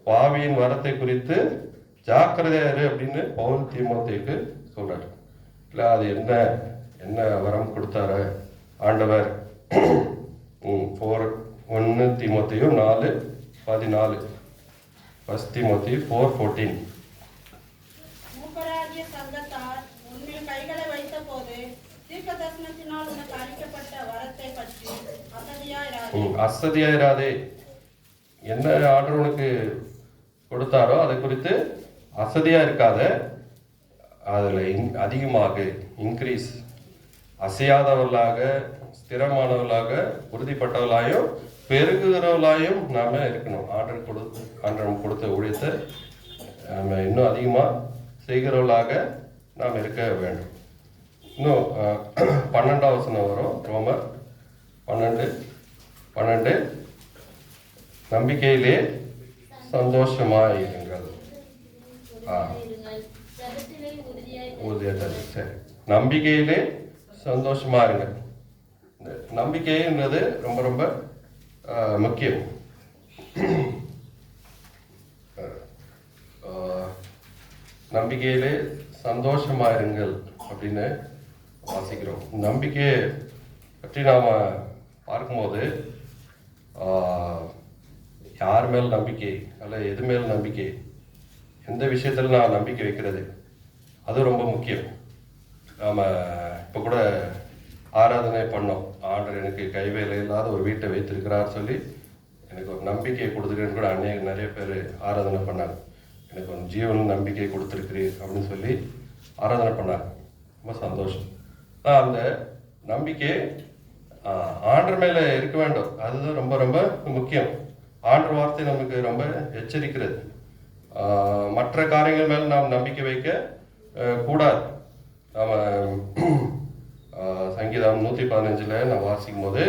பாவியின் வரத்தை குறித்து ஜாக்கிரதையாரு அப்படின்னு பவுல் தீமோத்தேயுக்கு சொல்றாரு. இல்லை அது என்ன என்ன வரம் கொடுத்தாரு ஆண்டவர்? 1 தீமோத்தேயு 4:14, 1 தீமோத்தேயு 4:14. மூப்பராகிய சங்கத்தார் உன்மேல் கைகளை வைத்த போது தீர்க்கதரிசனத்தினால் உனக்கு அளிக்கப்பட்ட வரத்தை பற்றி அசதியாயிராதே. என்ன ஆர்டர் உனக்கு கொடுத்தாரோ அதை குறித்து அசதியா இருக்காத, அதில் அதிகமாக இன்க்ரீஸ், அசையாதவர்களாக, ஸ்திரமானவர்களாக, உறுதிப்பட்டவர்களாயும் பெருகுகிறவர்களாயும் நாம இருக்கணும். ஆண்டர் கொடுத்த ஊழியத்தை நம்ம இன்னும் அதிகமாக செய்கிறவர்களாக நாம் இருக்க வேண்டும். இன்னும் 12ஆம் வசனம் வரும், ரோமர் 12 நம்பிக்கையிலே சந்தோஷமாயிருங்கள். சரி, நம்பிக்கையிலே சந்தோஷமா இருங்க. நம்பிக்கைன்றது ரொம்ப ரொம்ப முக்கியம். நம்பிக்கையிலே சந்தோஷமா இருங்கள் அப்படின்னு வாசிக்கிறோம். நம்பிக்கையை பற்றி நாம பார்க்கும்போது யார் மேல் நம்பிக்கை, அல்ல எது மேல் நம்பிக்கை, எந்த விஷயத்தில் நான் நம்பிக்கை வைக்கிறது, அது ரொம்ப முக்கியம். நாம் இப்போ கூட ஆராதனை பண்ணோம். ஆண்டவர் எனக்கு கைவேலை இல்லாத ஒரு வீட்டை வைத்திருக்கிறார் சொல்லி எனக்கு ஒரு நம்பிக்கையை கொடுத்துருக்கேன்னு கூட நிறைய பேர் ஆராதனை பண்ணாங்க. எனக்கு ஒரு ஜீவன் நம்பிக்கை கொடுத்துருக்கிறீர் அப்படின்னு சொல்லி ஆராதனை பண்ணாங்க. ரொம்ப சந்தோஷம். அந்த நம்பிக்கை ஆண்டவர் மேலே இருக்க வேண்டும். அதுதான் ரொம்ப ரொம்ப முக்கியம். ஆண்டவர் வார்த்தை நமக்கு ரொம்ப எச்சரிக்கிறது. மற்ற காரியங்கள் மேலே நாம் நம்பிக்கை வைக்க கூடாது. நாம் சங்கீதம் 115 நான் வாசிக்கும் போது,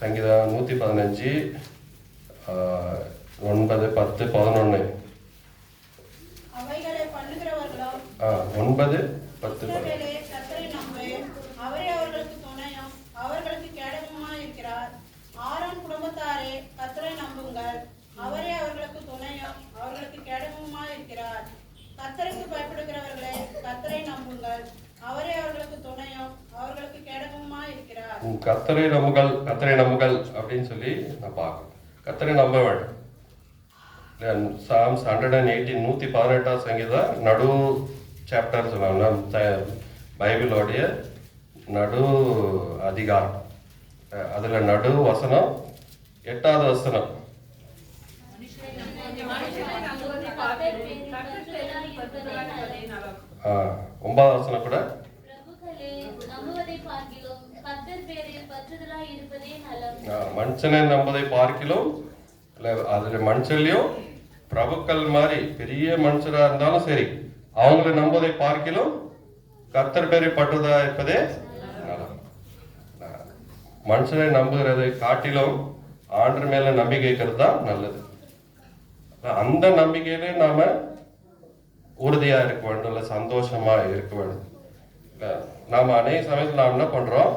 சங்கீதம் 115 9, 10, 11 9, 10, 11 அவரே அவர்களுக்கு துணையும் அவர்களுக்கு கேடகமா இருக்கிறார். ஆரோன் குடும்பத்தாரே கர்த்தரை நம்புங்கள், அவரே அவர்களுக்கு துணையும் அவர்களுக்கு கேடகமா இருக்கிறார். கர்த்தருக்கு பயப்படுகிறவர்களே கர்த்தரை நம்புங்கள், அவரே அவர்களுக்கு துணையும் அவர்களுக்கு கேடகமா இருக்கிறார். கர்த்தரை நம்புங்கள் அப்படின்னு சொல்லி நான் பார்க்கணும். கர்த்தரை நம்ப வேண்டும். சாம்ஸ் 118 118 சங்கீதம் நடு சாப்டர் சொல்லுவாங்க, பைபிளோடைய நடு அதிகாரம். அதுல நடு வசனம் 8வது வசனம். 9வது வசனம் கூட மனுஷனை நம்பதை பார்க்கிலும், அதுல மனுஷன்லயும் பிரபுக்கள் மாதிரி பெரிய மனுஷரா இருந்தாலும் சரி, அவங்களை நம்பதை பார்க்கிலும் கர்த்தர் பேரை பற்றுதா இருப்பதே நலம். மனுஷனை நம்புகிறதை காட்டிலும் ஆண்டர் மேல நம்பிக்கை வைக்கிறது தான் நல்லது. அந்த நம்பிக்கையிலே நாம உறுதியா இருக்க வேண்டும், இல்லை சந்தோஷமா இருக்க வேண்டும். நாம அநேக சமயத்தில் நாம் என்ன பண்றோம்,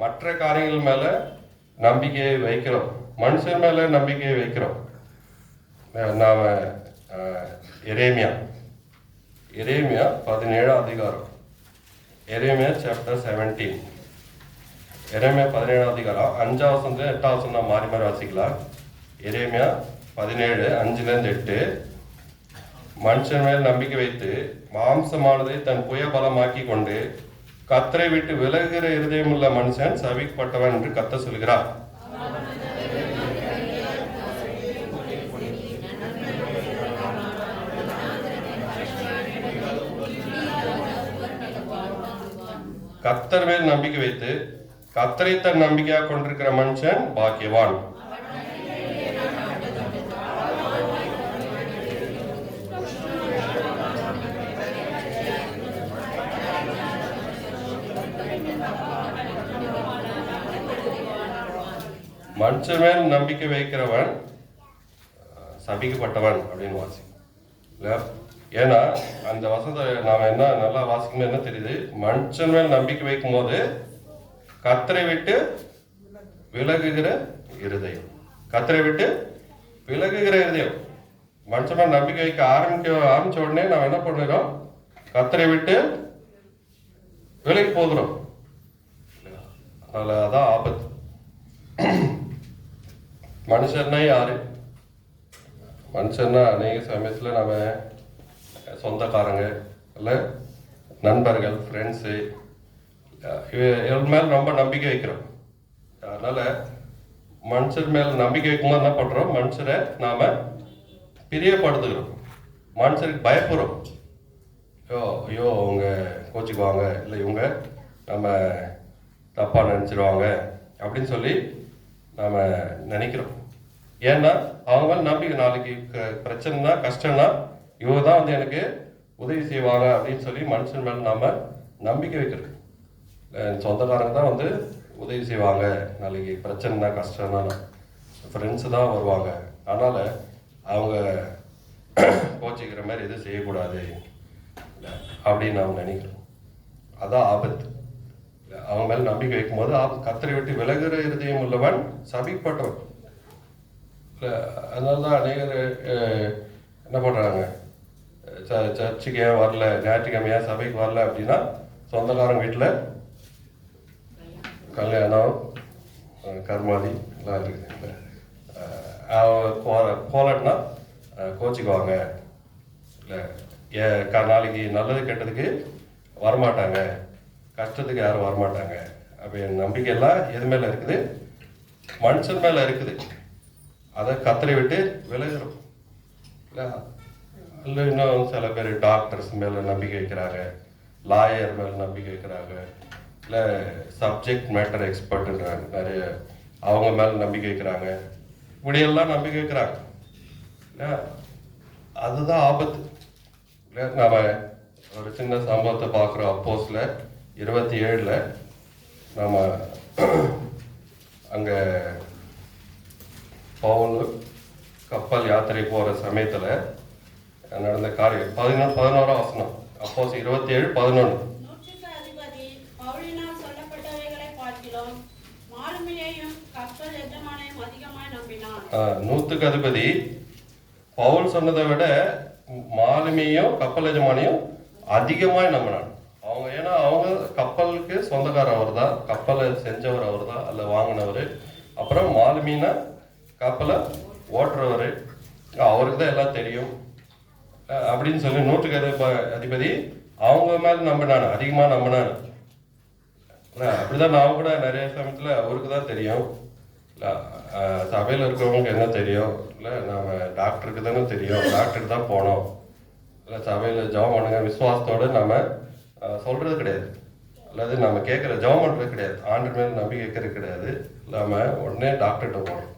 மற்ற காரியங்கள் மேல நம்பிக்கையை வைக்கிறோம், மனுஷன் மேல நம்பிக்கையை வைக்கிறோம். நாம எரேமியா 17ஆம் அதிகாரம், எரேமியா சாப்டர் 17, எரேமியா 17ஆம் அதிகாரம் 5வது வசனம் 8வது வசனம் மாறி மாறி வாசிக்கலாம். எரேமியா 17 5-8 மனுஷன் மேல் நம்பிக்கை வைத்து மாம்சமானதை தன் புய பலமாக்கி கொண்டு கர்த்தரை விட்டு விலகுகிற இருதயமுள்ள மனுஷன் சபிக்கப்பட்டவன் என்று கர்த்தர் சொல்கிறார். கர்த்தர் மேல் நம்பிக்கை வைத்து கர்த்தரை தன் நம்பிக்கையாக கொண்டிருக்கிற மனுஷன் பாக்கியவான். மனுஷன் மேல் நம்பிக்கை வைக்கிறவன் சபிக்கப்பட்டவன் அப்படின்னு வாசிக்கும். ஏன்னா அந்த வசனத்தை நாம என்ன நல்லா வாசிக்கணும் என்ன தெரியுது, மனுஷன் மேல் நம்பிக்கை வைக்கும் போது கர்த்தரை விட்டு விலகுகிற இருதயம், கர்த்தரை விட்டு விலகுகிற இருதயம். மனுஷன் மேல் நம்பிக்கை வைக்க ஆரம்பிச்ச உடனே நாம் என்ன பண்ணுறோம், கர்த்தரை விட்டு விலகி போகிறோம். அதனால அதான் ஆபத்து. மனுஷன்னா யாரு? மனுஷன்னா அநேக சமயத்தில் நம்ம சொந்தக்காரங்க இல்லை நண்பர்கள் ஃப்ரெண்ட்ஸு இவங்க மேலே ரொம்ப நம்பிக்கை வைக்கிறோம். அதனால் மனுஷர் மேலே நம்பிக்கை வைக்கும்போது என்ன பண்ணுறோம், மனுஷரை நாம் பிரியப்படுத்துகிறோம், மனுஷருக்கு பயப்படுறோம். ஐயோ அவங்க கோச்சிக்குவாங்க, இல்லை இவங்க நம்ம தப்பாக நினச்சிடுவாங்க அப்படின்னு சொல்லி நாம் நினைக்கிறோம். ஏன்னா அவங்க மேலே நம்பிக்கை, நாளைக்கு பிரச்சனைனா கஷ்டம்னா இவங்க தான் வந்து எனக்கு உதவி செய்வாங்க அப்படின்னு சொல்லி மனுஷன் மேலே நாம் நம்பிக்கை வைக்கிறோம். சொந்தக்காரங்க தான் வந்து உதவி செய்வாங்க, நாளைக்கு பிரச்சனைனா கஷ்டம்னா ஃப்ரெண்ட்ஸு தான் வருவாங்க, அதனால் அவங்க கோச்சிக்கிற மாதிரி எதுவும் செய்யக்கூடாது அப்படின்னு நாம் நினைக்கிறோம். அதான் ஆபத்து. அவங்க மேலே நம்பிக்கை வைக்கும் போது கர்த்தரை விட்டு விலகுகிற இருதயம் உள்ளவன் சபிக்கப்பட்டவன். அதனால தான் அநேகர் என்ன பண்ணுறாங்க, சர்ச்சுக்கு ஏன் வரல, ஞாயிற்றுக்கிழமை ஏன் சபைக்கு வரல அப்படின்னா சொந்தக்காரங்க வீட்டில் கல்யாணம் கர்மாதி எல்லாம் இருக்குது. போலன்னா கோச்சிக்குவாங்க, இல்லை நாளைக்கு நல்லது கெட்டதுக்கு வரமாட்டாங்க, கஷ்டத்துக்கு யாரும் வரமாட்டாங்க. அப்போ என் நம்பிக்கையெல்லாம் எது மேலே இருக்குது, மனுஷன் மேலே இருக்குது. அதை கர்த்தரை விட்டு விலகிறோம். இல்லை இன்னும் சில பேர் டாக்டர்ஸ் மேலே நம்பிக்கை வைக்கிறாங்க, லாயர் மேலே நம்பிக்கை வைக்கிறாங்க, இல்லை சப்ஜெக்ட் மேட்டர் எக்ஸ்பர்ட்ன்றாங்க நிறைய, அவங்க மேலே நம்பிக்கை வைக்கிறாங்க. இப்படியெல்லாம் நம்பிக்கை வைக்கிறாங்க. இல்லை அதுதான் ஆபத்து. இல்லை நாம் ஒரு சின்ன சம்பவத்தை பார்க்குறோம். அப்போஸ்ல 27 நம்ம அங்கே பவுல் கப்பல் யாத்திரை போகிற சமயத்தில் நடந்த காரியம் 11ஆம் வசனம். அப்போஸ் 27:11. நூற்றுக்கு அதிபதி பவுலினால் சொல்லப்பட்டவைகளை பார்க்கிறோம், மாலுமியையும் கப்பல் எஜமானையும் அதிகமாய் நம்பினான். நூற்றுக்கு அதிபதி பவுல் சொன்னதை விட மாலுமியும் கப்பல் எஜமானையும் அதிகமாய் நம்பினான். அவங்க ஏன்னா அவங்க கப்பலுக்கு சொந்தக்காரர் அவர் தான், கப்பலை செஞ்சவர் அவர் தான், அல்ல வாங்கினவர். அப்புறம் மாலுமின்னா கப்பலை ஓட்டுறவர், அவருக்கு தான் எல்லாம் தெரியும் அப்படின்னு சொல்லி நூற்றுக்கு அதிபதி அவங்க மேலே நம்பினான், அதிகமாக நம்பினான். இல்லை அப்படிதான் நான் கூட நிறைய சமயத்தில் அவருக்கு தான் தெரியும், இல்லை சபையில் இருக்கிறவங்களுக்கு என்ன தெரியும், இல்லை நம்ம டாக்டருக்கு தானே தெரியும், டாக்டருக்கு தான் போனோம், இல்லை சபையில் ஜெபம் பண்ணுங்க விசுவாசத்தோடு நம்ம சொல்கிறது கிடையாது, அல்லது நம்ம கேட்குற ஜெபம் பண்ணுறது கிடையாது, ஆண்டு மேலே நம்பிக்கை வைக்கிறது கிடையாது. இல்லாமல் உடனே டாக்டர்கிட்ட போகிறோம்,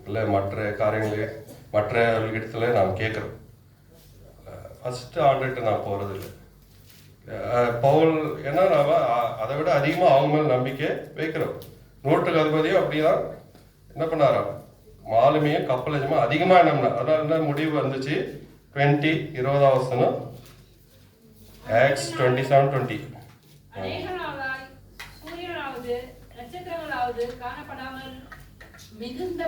இல்லை மற்ற காரியங்களே மற்றவர்களிடத்துல நாம் கேட்குறோம். ஃபஸ்ட்டு ஆண்டுகிட்ட நான் போகிறது இல்லை. பவுல் ஏன்னா நாம் அதை விட அதிகமாக அவங்க மேலே நம்பிக்கை வைக்கிறோம். நூற்றுக்கு அதிபதியும் அப்படிதான் என்ன பண்ணாராம், மாலுமியும் கப்பல் எஜமானும் அதிகமாக நம்பினார். அதனால என்ன முடிவு வந்துச்சு, 20 வசனம் Acts 27:20. சூரியனாவது நட்சத்திரங்களாவது காணப்படாமல் மிகுந்த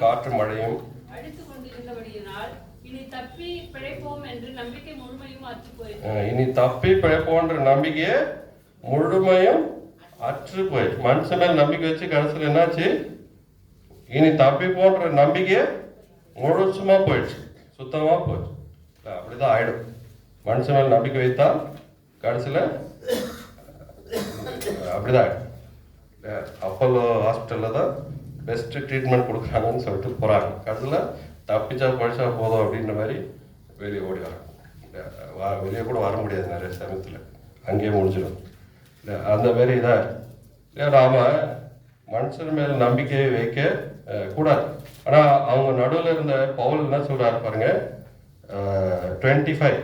காற்று மழையும் அடித்துக் கொண்டிருந்தபடியினால் இனி தப்பி பிழைப்போம் என்று நம்பிக்கை முழுமையும் அற்று போயிடுச்சு. இனி தப்பி பிழைப்போன்ற நம்பிக்கையை முழுமையும் அற்று போயிடுச்சு. மனுஷன் மேல் நம்பிக்கை வச்சு கடைசியில் என்னாச்சு, இனி தப்பி போன்ற நம்பிக்கை முழுசுமா போயிடுச்சு, சுத்தமா போயிடுச்சு. அப்படிதான் ஆயிடும். மனுஷன் மேல் நம்பிக்கை வைத்தால் கடைசியில் அப்படிதான் ஆயிடும். அப்போலோ ஹாஸ்பிட்டலில் தான் பெஸ்ட்டு ட்ரீட்மெண்ட் கொடுக்குறாங்கன்னு சொல்லிட்டு போகிறாங்க. கடைசியில் தப்பிச்சா பழிச்சா போதும் அப்படின்ற மாதிரி வெளியே ஓடி வராங்க. வெளியே கூட வர முடியாது நிறைய சமயத்தில், அங்கேயே முடிஞ்சிடும். அந்த மாதிரி இதாக நாம் மனுஷன் மேல் நம்பிக்கையை வைக்க கூடாது. ஆனால் அவங்க நடுவில் இருந்த பவுல் என்ன சொல்கிறாரு பாருங்க, 25.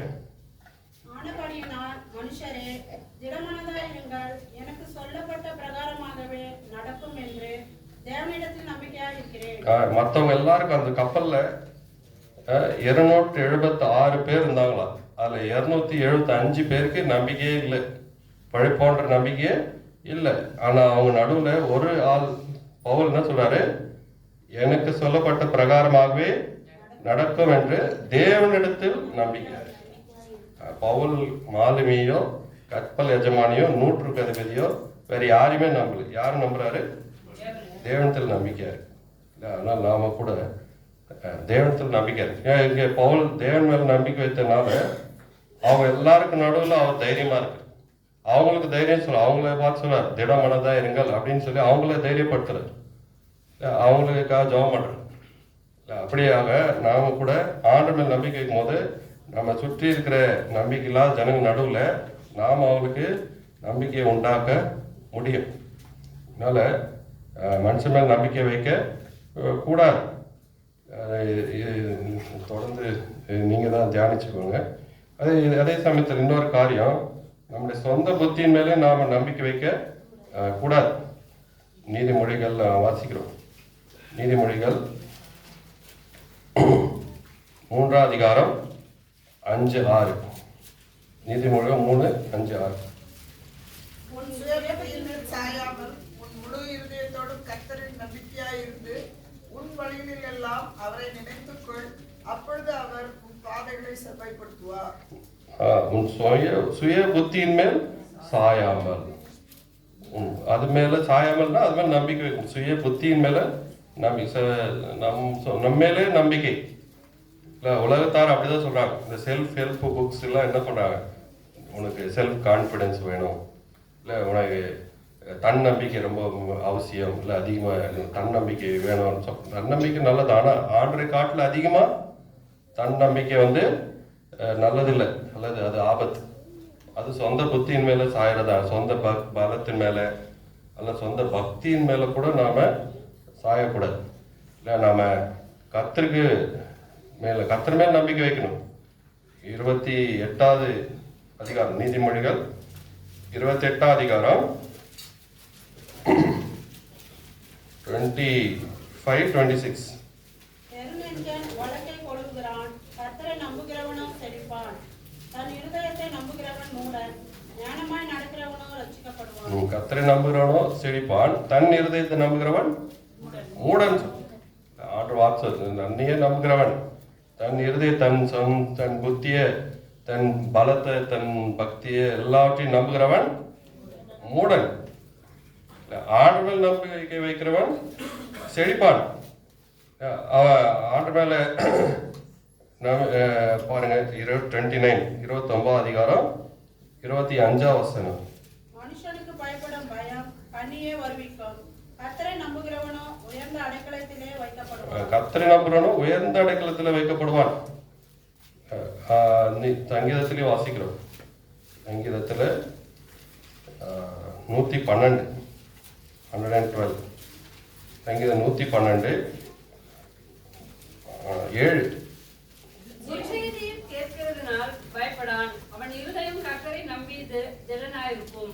ஆனபடியினால் மனுஷரே திடமனதாயிருங்கள், எனக்கு சொல்லப்பட்ட பிரகாரமாகவே நடக்கும் என்று தேவனிடத்தில் நம்பிக்கையாக இருக்கிறேன். மற்றவங்க எல்லாருக்கும் அந்த கப்பலில் 276 பேர் இருந்தாங்களாம். அதில் 275 பேருக்கு நம்பிக்கையே இல்லை, பழைப்போன்ற நம்பிக்கையே இல்லை. ஆனால் அவங்க நடுவில் ஒரு ஆள் பவுல் என்ன சொல்றாரு, எனக்கு சொல்லப்பட்ட பிரகாரமாகவே நடக்கும் என்று தேவனிடத்தில் நம்பிக்கை. பவுல் மாலுமியோ கப்பல் எஜமானியோ 100 அதிபதியோ வேற யாரையுமே நம்பல. யாரும் நம்புறாரு? தேவனத்தில் நம்பிக்கை இருக்கு. அதனால் நாம கூட தேவனத்தில் நம்பிக்கை இருக்கு. இங்கே பவுல் தேவன் மேல நம்பிக்கை வைத்தனால அவங்க எல்லாருக்கும் நடுவில் அவர் தைரியமா இருக்கு. அவங்களுக்கு தைரியம் சொல்ல, அவங்கள பார்த்து சொல்றாரு திடமனதா இருங்கள் அப்படின்னு சொல்லி அவங்கள தைரியப்படுத்துறாரு. அவங்களுக்காக ஜெபம் பண்றாரு. அப்படியாக நாம கூட ஆண்டவர் மேல் நம்பிக்கை வைக்கும் போது நம்ம சுற்றி இருக்கிற நம்பிக்கையில்லாத ஜனங்க நடுவில் நாம் அவங்களுக்கு நம்பிக்கையை உண்டாக்க முடியும். அதனால மனுஷன் மேல் நம்பிக்கை வைக்க கூடாது. தொடர்ந்து நீங்கள் தான் தியானிச்சுக்கோங்க. அதே சமயத்தில் இன்னொரு காரியம், நம்முடைய சொந்த புத்தியின் மேலே நாம் நம்பிக்கை வைக்க கூடாது. நீதிமொழிகள் வாசிக்கிறோம். நீதிமொழிகள் 3 அதிகாரம் 5-6. நீதிமொழிகள் 3:5-6. உன் சுயபுத்தியின் மேல் சாயாமல் உன் முழு இருதயத்தோடும் கர்த்தரின் நம்பிக்கையாயிருந்து உன் வழிகளில் எல்லாம் அவரை நினைத்துக்கொள், அப்பொழுது அவர் உன் பாதைகளை செவ்வாய்ப்படுத்துவார். உன் சுய புத்தியின் மேல் சாயாமல், அது மேல சாயாமல்னா அது மேல நம்பிக்கை வைக்கும். சுய புத்தியின் மேல நம்பிக்கை, நம்ம மேலே நம்பிக்கை இல்லை. உலகத்தார் அப்படிதான் சொல்றாங்க. இந்த செல்ஃப் ஹெல்ப் புக்ஸ் எல்லாம் என்ன பண்றாங்க, உனக்கு செல்ஃப் கான்ஃபிடென்ஸ் வேணும், இல்லை உனக்கு தன்னம்பிக்கை ரொம்ப அவசியம், இல்லை அதிகமாக தன்னம்பிக்கை வேணும்னு சொல்ல. தன்னம்பிக்கை நல்லது, ஆனால் ஆண்டரை காட்டில் அதிகமாக தன்னம்பிக்கை நல்லதில்லை, அல்லது அது ஆபத்து. அது சொந்த புத்தியின் மேலே சாயறதா, சொந்த பலத்தின் மேலே அல்ல சொந்த பக்தியின் மேலே கூட நாம் சாயக்கூடாது. இல்லை நாம் கர்த்தருக்கு மேலே கர்த்தர் மேல் நம்பிக்கை வைக்கணும். 28வது அதிகாரம், நீதிமொழிகள் 28வது அதிகாரம் 25-26. பெருநெஞ்சன் வழக்கை கொள்ளுகிறான், கர்த்தரை நம்புகிறவனோ செழிப்பான். தன் இருதயத்தை நம்புகிறவன் மூடன், ஞானமாய் நடக்கிறவனோ ரட்சிக்கப்படுவான். கர்த்தரை நம்புகிறவனோ செழிப்பான், தன் இருதயத்தை நம்புகிறவன் மூடன். ஆண்டு வாக்கு நன்னையே நம்புகிறவன் தன் இருதய தன் புத்திய தன் பலத்தை தன் பக்தியை எல்லாவற்றையும் நம்புகிறவன் மூடன். ஆண்டு மேல் நம்பிக்கை வைக்கிறவன் செழிப்பான். ஆண்டு மேல பாருங்க 29 அதிகாரம் 25 வசனம். மனுஷனுக்கு பயப்படும் பயம் கண்ணியே வருவிக்கும், கர்த்தரை நம்புகிறவனோ உயர்ந்த அடைக்கலத்திலே வைக்கப்படுவான். கர்த்தரை நம்புகிறவனோ உயர்ந்த அடைக்கலத்தில் வைக்கப்படுவான். சங்கீதத்திலே வாசிக்கிறோம். சங்கீதத்தில் 112 சங்கீதம் 112 7. கேட்கிறதுனால் பயப்படான், அவன் இருதயம் கர்த்தரை நம்பி திடனாயிருக்கும்.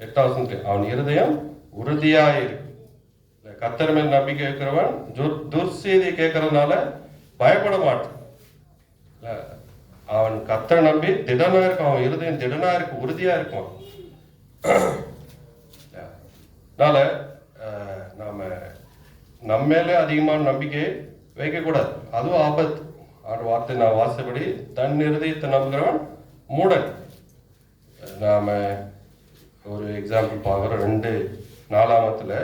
8வது அவன் இருதயம் உறுதியாயிருக்கு. கர்த்தர் மேல் நம்பிக்கை வைக்கிறவன் துர்செய்தியை கேட்கறதுனால பயப்பட மாட்டான். அவன் கர்த்தரை நம்பி திடனா இருக்கும், அவன் இருதயம் திடனா இருக்கும், உறுதியா இருக்கும். அதனால நாம நம்ம மேலே அதிகமான நம்பிக்கையை வைக்கக்கூடாது, அதுவும் ஆபத்து. அவர் வார்த்தை நான் வாசப்படி தன் இருதயத்தை நம்புகிறவன் மூடன். நாம ஒரு எக்ஸாம்பிள் பார்க்குறோம். 2 நாளாமத்தில்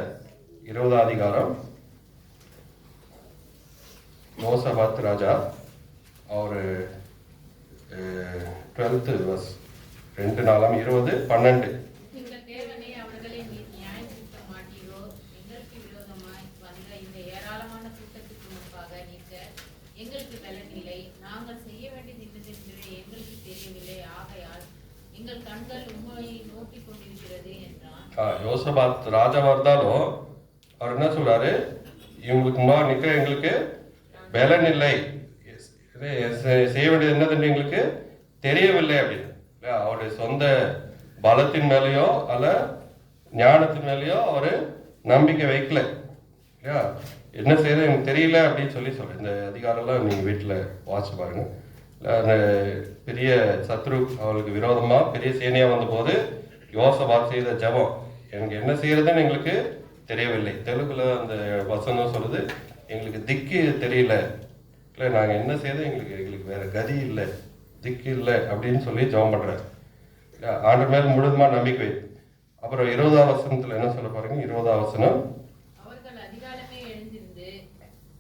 20வது அதிகாரம் யோசபாத் ராஜா அவர் 12th verse 2 எங்கள் தேவனே, அவர்களை நீர் நியாயம் தீர்க்க மாட்டீரோ? எங்களுக்கு விரோதமாய் வந்த இந்த ஏராளமான கூட்டத்துக்கு முன்பாக நிற்க எங்களுக்கு பலனில்லை. நாங்கள் செய்ய வேண்டியது என்னதென்று எங்களுக்கு தெரியவில்லை. ஆகையால் எங்கள் கண்கள் உண்மையை நோக்கி கொண்டிருக்கிறது என்றான். யோசபாத் ராஜாவா இருந்தாலும் அவர் என்ன சொல்றாரு, இவங்களுக்கு முன்னாடி நிற்க எங்களுக்கு பலன் இல்லை, செய்ய வேண்டியது என்னதுன்னு எங்களுக்கு தெரியவில்லை அப்படின்னு. அவருடைய சொந்த பலத்தின் மேலேயோ அல்ல ஞானத்தின் மேலேயோ அவர் நம்பிக்கை வைக்கல இல்லையா. என்ன செய்யறது எனக்கு தெரியல அப்படின்னு சொல்லி இந்த அதிகாரம்லாம் நீங்கள் வீட்டில் வாட்ச் பாருங்க. அந்த பெரிய சத்ரு அவளுக்கு விரோதமாக பெரிய சேனையாக வந்தபோது யோசபாத் செய்த ஜெபம், எனக்கு என்ன செய்யறதுன்னு எங்களுக்கு தெரியவில்லை. தெலுங்குல அந்த வசனம் சொல்லுது, எங்களுக்கு திக்கு தெரியல, இல்லை நாங்கள் என்ன செய்யறது எங்களுக்கு வேற கதி இல்லை, திக்கு இல்லை அப்படின்னு சொல்லி ஜெபம் பண்றாரு. ஆண்டு மேல் முழுதுமா நம்பிக்கை. அப்புறம் 20ஆம் வசனத்துல என்ன சொல்ல பாருங்க. 20ஆம் வசனம், அவர்கள் அதிகாலமே எழுந்திருந்து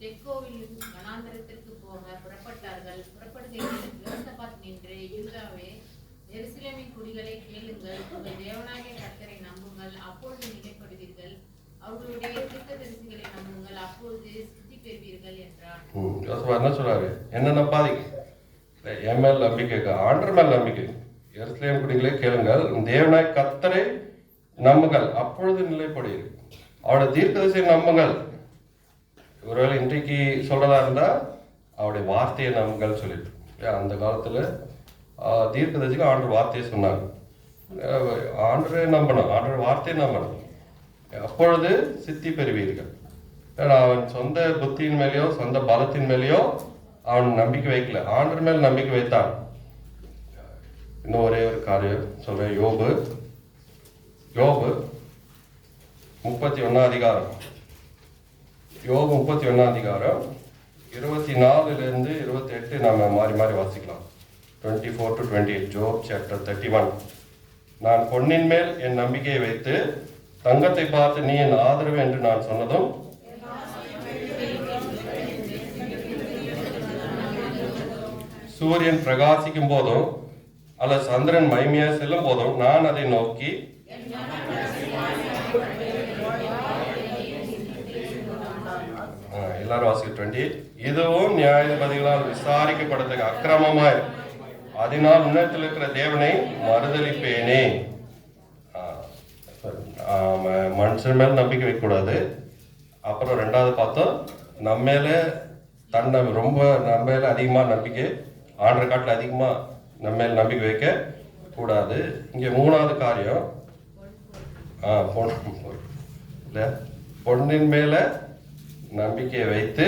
தெக்கோவில் வனாந்தரத்திற்கு போக புறப்பட்டார்கள். புறப்படுகையில் யோசபாத் நின்று, யூதாவே, எருசலேமின் குடிகளை கேளுங்கள், உங்கள் தேவனாகிய கர்த்தரை நம்புங்கள், அப்பொழுது நிலைப்படுவீர்கள். அவர்களுடைய தீர்க்கதரிசிகளை நம்புங்கள், அப்பொழுது சித்தி பெறுவீர்கள் என்றார். யோசபாத் என்ன சொல்றாரு, என்ன நம்பாதீங்க, என் மேல் நம்பிக்கை, ஆண்டர் மேல் நம்பிக்கை, எருசலேம் குடிகளை கேளுங்கள், தேவனாய் கர்த்தரை நம்புங்கள், அப்பொழுது நிலைப்படுவீர்கள். அவருடைய தீர்க்கதரிசியை நம்புங்கள். ஒருவேளை இன்றைக்கு சொல்றதா இருந்தா அவருடைய வார்த்தையை நம்புங்கள் சொல்லிட்டு, அந்த காலத்துல தீர்க்கதரிசிக்கு ஆண்டர் வார்த்தையை சொன்னாங்க. ஆண்டரை நம்பணும், ஆண்டர் வார்த்தையை நம்பணும், அப்பொழுது சித்தி பெறுவீர்கள். அவன் சொந்த புத்தியின் மேலேயோ சொந்த பலத்தின் மேலேயோ அவன் நம்பிக்கை வைக்கல, ஆண்டர் மேல் நம்பிக்கை வைத்தான். இன்னும் ஒரே ஒரு காரியம் சொல்றேன். யோபு 31 அதிகாரம், யோபு 31 அதிகாரம் 24 28 நாம மாறி மாறி வாசிக்கலாம். 24 to 28, Job chapter 31. நான் பொன்னின் மேல் என் நம்பிக்கையை வைத்து தங்கத்தை பார்த்து நீ என் ஆதரவு என்று நான் சொன்னதும், சூரியன் பிரகாசிக்கும் போதும் அல்ல சந்திரன் மைமையா செல்லும் போதும் நான் அதை நோக்கி எல்லாரும் வாசிக்க 20. இதுவும் நியாயாதிபதிகளால் விசாரிக்கப்படத்தக்க அக்கிரமமாய், அதனால் உன்னதத்தில் இருக்கிற தேவனை மறுதலிப்பேனே. மனுஷன் மேல நம்பிக்கை வைக்கக்கூடாது. அப்புறம் 2வது பார்த்தோம், நம்ம மேல ரொம்ப நம்ம மேல அதிகமா நம்பிக்கை, ஆண்டரை காட்டில் அதிகமா நம்ம மேல நம்பிக்கை வைக்க கூடாது. இங்க 3வது காரியம், பொன்னின் மேல நம்பிக்கையை வைத்து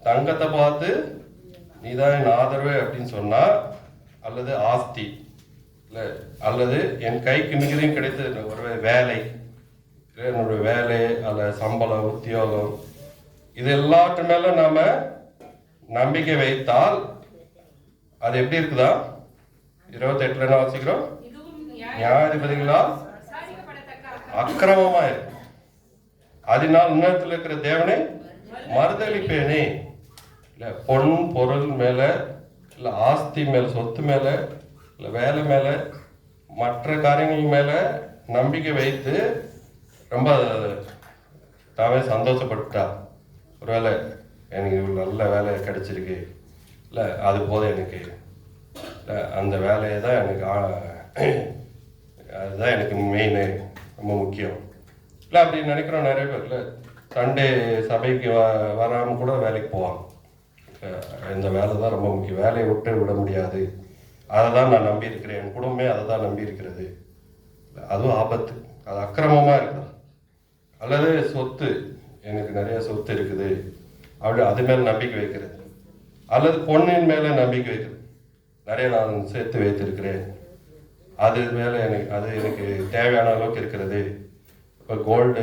தங்கத்தை பார்த்து நீதான் என் ஆதரவு அப்படின்னு சொன்னா, அல்லது ஆஸ்தி இல்லை, அல்லது என் கைக்கு மிகுதியும் கிடைத்த ஒரு வேலை, என்னுடைய வேலை அல்ல சம்பளம் உத்தியோகம், இது எல்லாற்று மேல நாம நம்பிக்கை வைத்தால் அது எப்படி இருக்குதா? 28 என்ன வாசிக்கிறோம், நியாயாதிபதிகளால் அக்கிரமமா இருக்கு, அதனால் உன்னதத்தில் இருக்கிற தேவனை மறுதலிப்பேனே. இல்ல பொன் பொருள் மேல, இல்ல ஆஸ்தி மேல, சொத்து மேல, இல்ல வேலை மேல, மற்ற காரியங்கள் மேல நம்பிக்கை வைத்து ரொம்ப தாவே சந்தோஷப்பட்டா, ஒருவேளை எனக்கு நல்ல வேலை கிடைச்சிருக்கு, இல்லை அது போதும் எனக்கு, இல்லை அந்த வேலையை தான் எனக்கு அதுதான் எனக்கு மெயின், ரொம்ப முக்கியம் இல்லை அப்படின்னு நினைக்கிறோம் நிறைய பேர். இல்லை சண்டே சபைக்கு வராமல் கூட வேலைக்கு போவாங்க. இந்த வேலை தான் ரொம்ப முக்கியம், வேலையை விட்டு விட முடியாது, அதை தான் நான் நம்பி இருக்கிறேன், என் குடும்பமே அதை தான் நம்பி இருக்கிறது. அதுவும் ஆபத்து, அது அக்கிரமமாக இருக்குது. அல்லது சொத்து, எனக்கு நிறைய சொத்து இருக்குது அப்படி அது மேலே நம்பிக்கை வைக்கிறது, அல்லது பொண்ணின் மேலே நம்பிக்கை வைக்கிறது, நிறைய நான் சேர்த்து வைத்திருக்கிறேன், அது மேலே எனக்கு தேவையான அளவுக்கு இருக்கிறது. இப்போ கோல்டு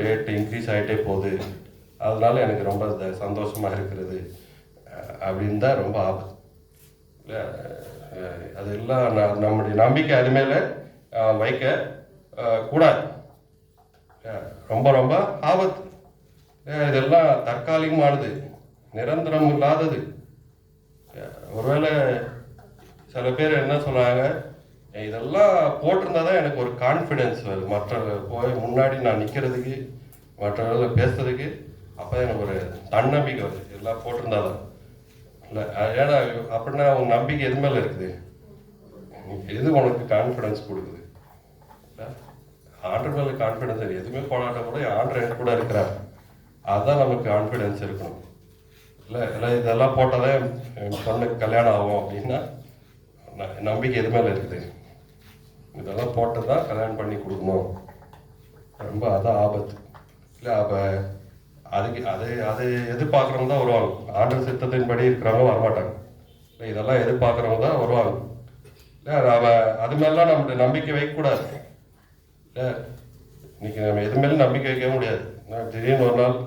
ரேட்டு இன்க்ரீஸ் ஆகிட்டே போகுது, அதனால எனக்கு ரொம்ப சந்தோஷமாக இருக்கிறது அப்படின்னு தான் ரொம்ப ஆபத்து. இல்லை அதெல்லாம் நம்முடைய நம்பிக்கை அது மேலே வைக்க கூடாது, ரொம்ப ரொம்ப ஆபத்து. இதெல்லாம் தற்காலிகமானது, நிரந்தரம் இல்லாதது. ஒருவேளை சில பேர் என்ன சொல்றாங்க, இதெல்லாம் போட்டிருந்தா தான் எனக்கு ஒரு கான்ஃபிடென்ஸ் வருது, மற்றவங்க போய் முன்னாடி நான் நிற்கிறதுக்கு, மற்றவர்களை பேசுறதுக்கு. அப்போ எனக்கு ஒரு தன்னம்பிக்கை வருது, எல்லாம் போட்டிருந்தா தான். இல்லை ஏன்னா அப்படின்னா உங்க நம்பிக்கை எது மேலே இருக்குது? எது உனக்கு கான்ஃபிடென்ஸ் கொடுக்குது? ஆண்டர் மேலே கான்ஃபிடென்ஸ் எதுவுமே போடாட்ட கூட ஆண்டர் என் கூட இருக்கிறார், அதுதான் நமக்கு கான்ஃபிடென்ஸ் இருக்கணும். இல்லை இதெல்லாம் போட்டால் தான் என் பொண்ணுக்கு கல்யாணம் ஆகும் அப்படின்னா நம்பிக்கை எது மேலே இருக்குது? இதெல்லாம் போட்டு தான் கல்யாணம் பண்ணி கொடுக்கணும், ரொம்ப அதான் ஆபத்து. இல்லை அப்போ அதுக்கு அதை எதிர்பார்க்குறவங்க தான் வருவாங்க. ஆண்டர் சித்தத்தின்படி இருக்கிறவங்க வரமாட்டாங்க. இல்லை இதெல்லாம் எதிர்பார்க்குறவங்க தான் வருவாங்க. இல்லை அது மேலாம் நம்மளுடைய நம்பிக்கை வைக்கக்கூடாது. இல்லை இன்னைக்கு நம்ம எது மேலும் நம்பிக்கை வைக்க முடியாது. திடீர்னு ஒரு நாள்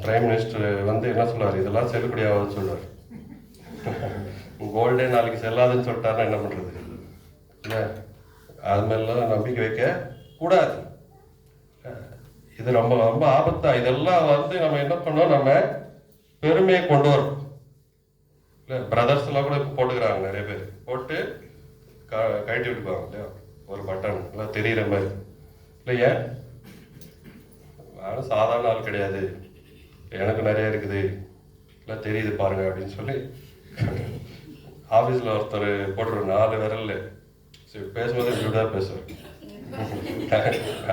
பிரைம் மினிஸ்டர் வந்து என்ன சொல்லுவார், இதெல்லாம் செல்லுபடியாகுதுன்னு சொல்லுவார். கோல்டே நாளைக்கு செல்லாதுன்னு சொல்லிட்டாருன்னா என்ன பண்ணுறது? இல்லை அது மேலாம் நம்பிக்கை வைக்க கூடாது. இது ரொம்ப ரொம்ப ஆபத்தா. இதெல்லாம் வந்து நம்ம என்ன பண்ணோம், நம்ம பெருமையை கொண்டு வரோம். இல்லை பிரதர்ஸ் எல்லாம் கூட இப்போ போட்டுக்கிறாங்க, நிறைய பேர் போட்டு கழட்டி விட்டுக்குவாங்க இல்லையா, ஒரு பட்டன் எல்லாம் தெரிகிற மாதிரி. இல்லையா நானும் சாதாரண ஆள் கிடையாது, எனக்கு நிறைய இருக்குது, இல்லை தெரியுது பாருங்க அப்படின்னு சொல்லி ஆஃபீஸில் ஒருத்தர் போட்டுருவார் 4 விரல்ல. சரி பேசும்போது இப்படிதான் பேசுவார்,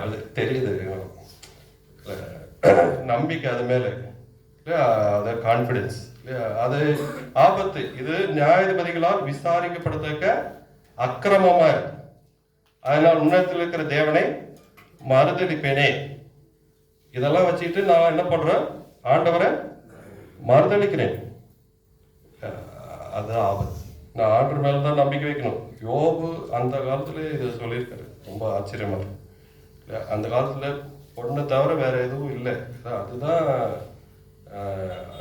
அது தெரியுது. நம்பிக்கை அது மேலே இல்லையா, அது கான்ஃபிடென்ஸ் இல்லையா, அது ஆபத்து. இது நியாயாதிபதிகளால் விசாரிக்கப்படத்தக்க அக்கிரமமா இருக்கு. அதனால் உன்னதத்தில் இருக்கிற தேவனை மறுதலிப்பேனே. இதெல்லாம் வச்சுக்கிட்டு நான் என்ன பண்றேன், ஆண்டவரை மறுதலிக்கிறேன். அது ஆபத்து. நான் ஆண்டவர் மேல தான் நம்பிக்கை வைக்கணும். யோபு அந்த காலத்துல இதை சொல்லியிருக்காரு, ரொம்ப ஆச்சரியமா இருக்கு. அந்த காலத்துல பொண்ணை தவிர வேற எதுவும் இல்லை, அதுதான்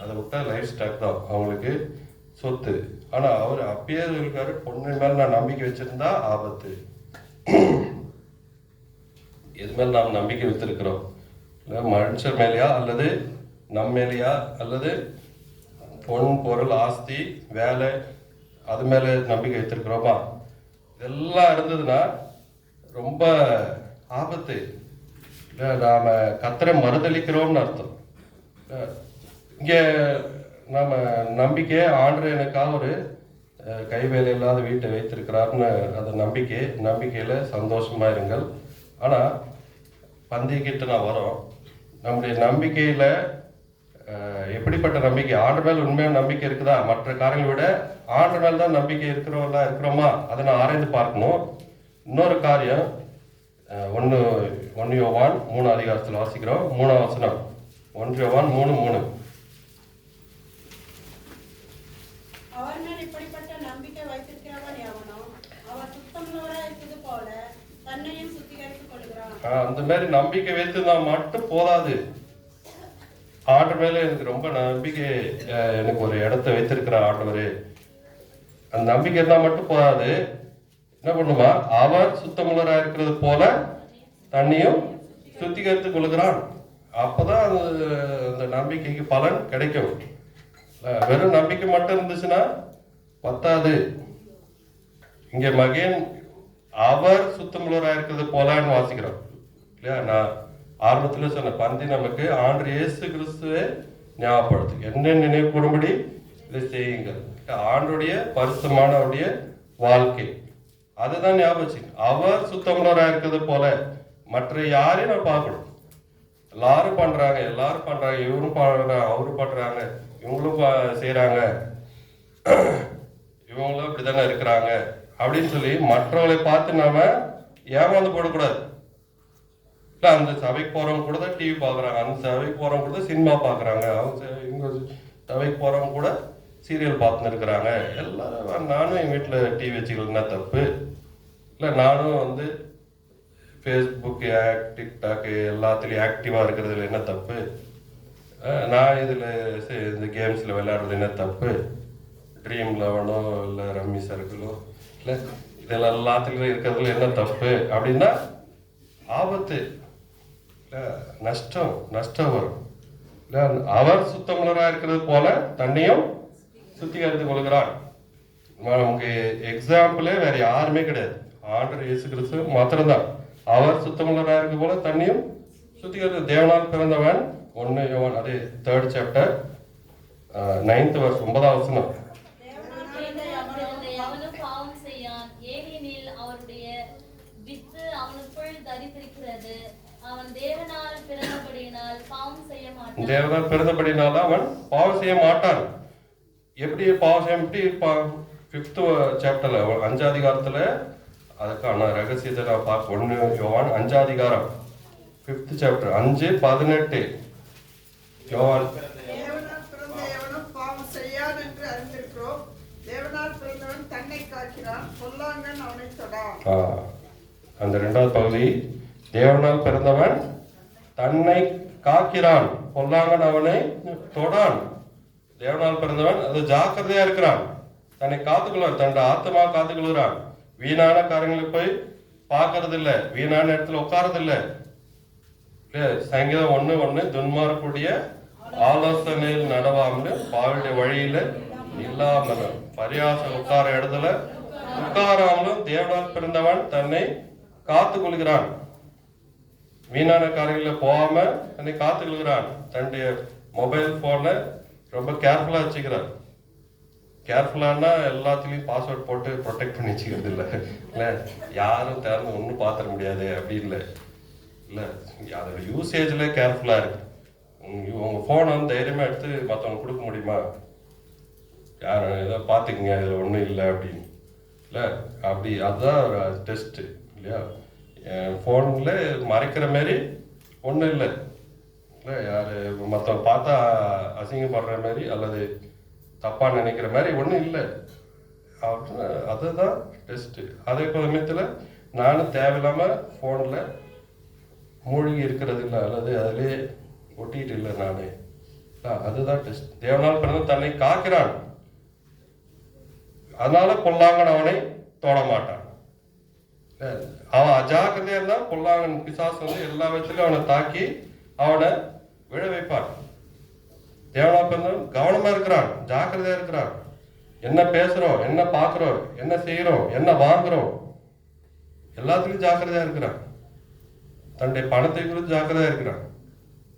அதை விட்டா லைஃப் ஸ்டாக் தான் அவங்களுக்கு சொத்து. ஆனா அவர் அப்பயே இருக்காரு, பொண்ணு மேல நான் நம்பிக்கை வச்சிருந்தா ஆபத்து. எது மேல நாம் நம்பிக்கை வச்சிருக்கிறோம்? மனுஷர் மேலேயா அல்லது நம்ம மேலேயா, அல்லது பொன் பொருள் ஆஸ்தி வேலை அது மேல நம்பிக்கை வைத்திருக்கிறோமா? இதெல்லாம் இருந்ததுன்னா ரொம்ப ஆபத்து. நாம கர்த்தரை மறுதலிக்கிறோம்னு அர்த்தம். இங்க நாம நம்பிக்கை ஆண்டவர் எனக்காக ஒரு கைவேலை இல்லாத வீட்டை வைத்திருக்கிறார்னு அந்த நம்பிக்கையில சந்தோஷமா இருங்கள். ஆனா பந்திக்கிட்ட நான் வரோம், நம்முடைய நம்பிக்கையில எப்படிப்பட்ட நம்பிக்கை? ஆண்டவர் மேல் உண்மையான நம்பிக்கை இருக்குதா? மற்ற காரியங்களை விட ஆண்டவர் மேல் தான் நம்பிக்கை இருக்கிறோமா? அதை நான் ஆராய்ந்து பார்க்கணும். இன்னொரு காரியம், 1 யோவான் 3 அதிகாரத்தில் வாசிக்கிறோம், 3ஆம் வசனம். 1 யோவான் 3:3. அவர் மேல் இப்படிப்பட்ட நம்பிக்கை வைத்திருக்கிறவன் எவனோ அவர் சுத்தமுள்ளவராய் இருப்பது போல தன்னையும் சுத்திகரித்துக் கொள்கிறான். அந்த மாதிரி நம்பிக்கை வைத்திருந்தா மட்டும் போதாது. ஆண்டவர் மேல எனக்கு ரொம்ப நம்பிக்கை, எனக்கு ஒரு இடத்த வைத்திருக்கிற ஆண்டவர், அந்த நம்பிக்கை இருந்தா மட்டும் போதாது. என்ன பண்ணுமா, அவர் சுத்தமுள்ளராக இருக்கிறது போல தண்ணியும் சுத்திகரித்துக் கொள்கிறான். அப்பதான் அந்த நம்பிக்கைக்கு பலன் கிடைக்கும். வெறும் நம்பிக்கை மட்டும் இருந்துச்சுன்னா பத்தாது. இங்க மகன் அவர் சுத்தமுள்ளராக இருக்கிறது போலன்னு வாசிக்கிறோம் இல்லையா. நான் ஆரம்பத்துல சொன்ன பந்தி நமக்கு ஆண்டு இயேசு கிறிஸ்துவை ஞாபகப்படுத்து, என்ன நினைவு கூறும்படி இதை செய்யுங்கள். ஆண்டுடைய பரிசுத்தமானவருடைய வாழ்க்கை அதுதான் ஞாபகம். அவர் சுத்தமுள்ளராக இருக்கிறது போல மற்ற யாரையும் நான் பார்க்கணும். எல்லாரும் பண்றாங்க, இவரும் பண்றாங்க, அவரும் பண்றாங்க, இவங்களும் செய்யறாங்க, இவங்களும் இப்படித்தானே இருக்கிறாங்க அப்படின்னு சொல்லி மற்றவங்களை பார்த்து நாம ஏமாந்து போடக்கூடாது. இல்லை அந்த சபைக்கு போறவங்க கூட தான் டிவி பார்க்குறாங்க, அந்த சபைக்கு போறவங்க கூட தான் சினிமா பார்க்குறாங்க, இவங்க சபைக்கு போறவங்க கூட சீரியல் பார்த்துன்னு இருக்கிறாங்க. எல்லாரும் நானும் என் வீட்டில் டிவி வச்சுக்கலன்னா தப்பு இல்லை. நானும் வந்து ஃபேஸ்புக் டிக்டாக் எல்லாத்துலேயும் ஆக்டிவாக இருக்கிறதுல என்ன தப்பு? நான் இதில் இந்த கேம்ஸில் விளையாடுறது என்ன தப்பு? ட்ரீம் 11 இல்லை ரம்மி சர்க்கிளோ இல்லை இதில் எல்லாத்துலேயும் இருக்கிறதுல என்ன தப்பு அப்படின்னா ஆபத்து இல்லை, நஷ்டம் வரும். இல்ல, அவர் சுத்தமுள்ளவரா இருக்கிறது போல தன்னையும் சுத்திகரித்துக் கொள்கிறான். நமக்கு எக்ஸாம்பிளே வேற யாருமே கிடையாது, ஆண்டவர் இயேசு கிறிஸ்து மாத்திரம்தான். அவர் சுத்தமுள்ளவரா இருக்க போல தன்னையும் சுத்திகரித்து. தேவனால் பிறந்தவன் 1 யோவான் அது 3rd chapter 9th verse 9வது வசனம். தேவனால் பிறந்த எவனும் பாவம் செய்யான், ஏனெனில் அவருடைய வித்து அவனுக்குள் தரித்திருக்கிறது. அவன் தேவனால் பிறந்தபடியினால் பாவம் செய்ய மாட்டான். தேவனால் பிறந்தபடினால அவன் பாவம் செய்ய மாட்டான். எப்படி பாவம் செய்ய, எப்படி 5th chapter 5th அதிகாரத்துல அதுக்கான ரகசியத்தை நான் பார்க்க. 1 யோவான் 5th அதிகாரம் 5th chapter 5:18. யோவான் தேவனால் பிறந்த எவனும் பாவம் செய்யான் என்று அறிந்திருக்கிறோம். தேவனால் பிறந்தவன் தன்னை காக்கிறான், பொல்லாங்கன் அவனை தொடான். அந்த 2வது பகுதி, தேவனால் பிறந்தவன் தன்னை காக்கிறான், பொல்லாங்கன் அவனை தொடான். தேவனால் பிறந்தவன் அது ஜாக்கிரதையா இருக்கிறான், தன்னை காத்துக்கொள்வான், தன் ஆத்மா காத்துக்கொள்கிறான். வீணான காரியங்களுக்கு போய் பார்க்கறது இல்லை, வீணான இடத்துல உட்காரது இல்லை. சங்கீதம் 1:1 துன்மார்க்குடைய ஆலோசனையில் நடவாமல் பாவடைய வழியில இல்லாமலும் பரியாசம் உட்கார இடத்துல உட்காராமலும் தேவனால் பிறந்தவன் தன்னை காத்துக் கொள்கிறான். வீணான காரியங்கள போகாம தன்னை காத்துக் கொள்கிறான். தன்னுடைய மொபைல் போனை ரொம்ப கேர்ஃபுல்லா வச்சுக்கிறார். கேர்ஃபுல்லானா எல்லாத்துலயும் பாஸ்வேர்ட் போட்டு ப்ரொடெக்ட் பண்ணி வச்சுக்கிறது இல்லை, யாரும் திறந்து ஒன்றும் பார்த்துட முடியாது அப்படி இல்லை. அதோட யூசேஜ்ல கேர்ஃபுல்லா இருக்கு. உங்க போனை தைரியமா எடுத்து மற்றவங்க கொடுக்க முடியுமா? யாரும் ஏதோ பார்த்துக்குங்க இதில் ஒன்றும் இல்லை அப்படின்னு இல்லை, அப்படி அதுதான் டெஸ்ட்டு இல்லையா? என் ஃபோனில் மறைக்கிற மாரி ஒன்றும் இல்லை இல்லை, யார் மற்றவங்க பார்த்தா அசிங்கப்படுற மாதிரி அல்லது தப்பாக நினைக்கிற மாதிரி ஒன்றும் இல்லை அப்படின்னு அதுதான் டெஸ்ட்டு. அதே சமயத்தில் நானும் தேவையில்லாமல் ஃபோனில் மூழ்கி இருக்கிறது இல்லை அல்லது அதிலே ஒட்டிகிட்டு இல்லை நானே, அதுதான் டெஸ்ட். தேவனால் பிறந்த தன்னை காக்கிறான், அதனால பொல்லாங்கன் அவனை தொட மாட்டான். அவன் அஜாக்கிரதையா இருந்தா பொல்லாங்கன் பிசாசு எல்லா விதத்திலும் அவனை தாக்கி அவனை விழ வைப்பான். தேவனால் பிறந்தவன் கவனமா இருக்கிறான், ஜாக்கிரதையா இருக்கிறான். என்ன பேசுறோம், என்ன பார்க்கிறோம், என்ன செய்யறோம், என்ன வாங்குறோம், எல்லாத்துலயும் ஜாக்கிரதையா இருக்கிறான். தன்னுடைய பணத்தை குறித்து ஜாக்கிரதையா இருக்கிறான்.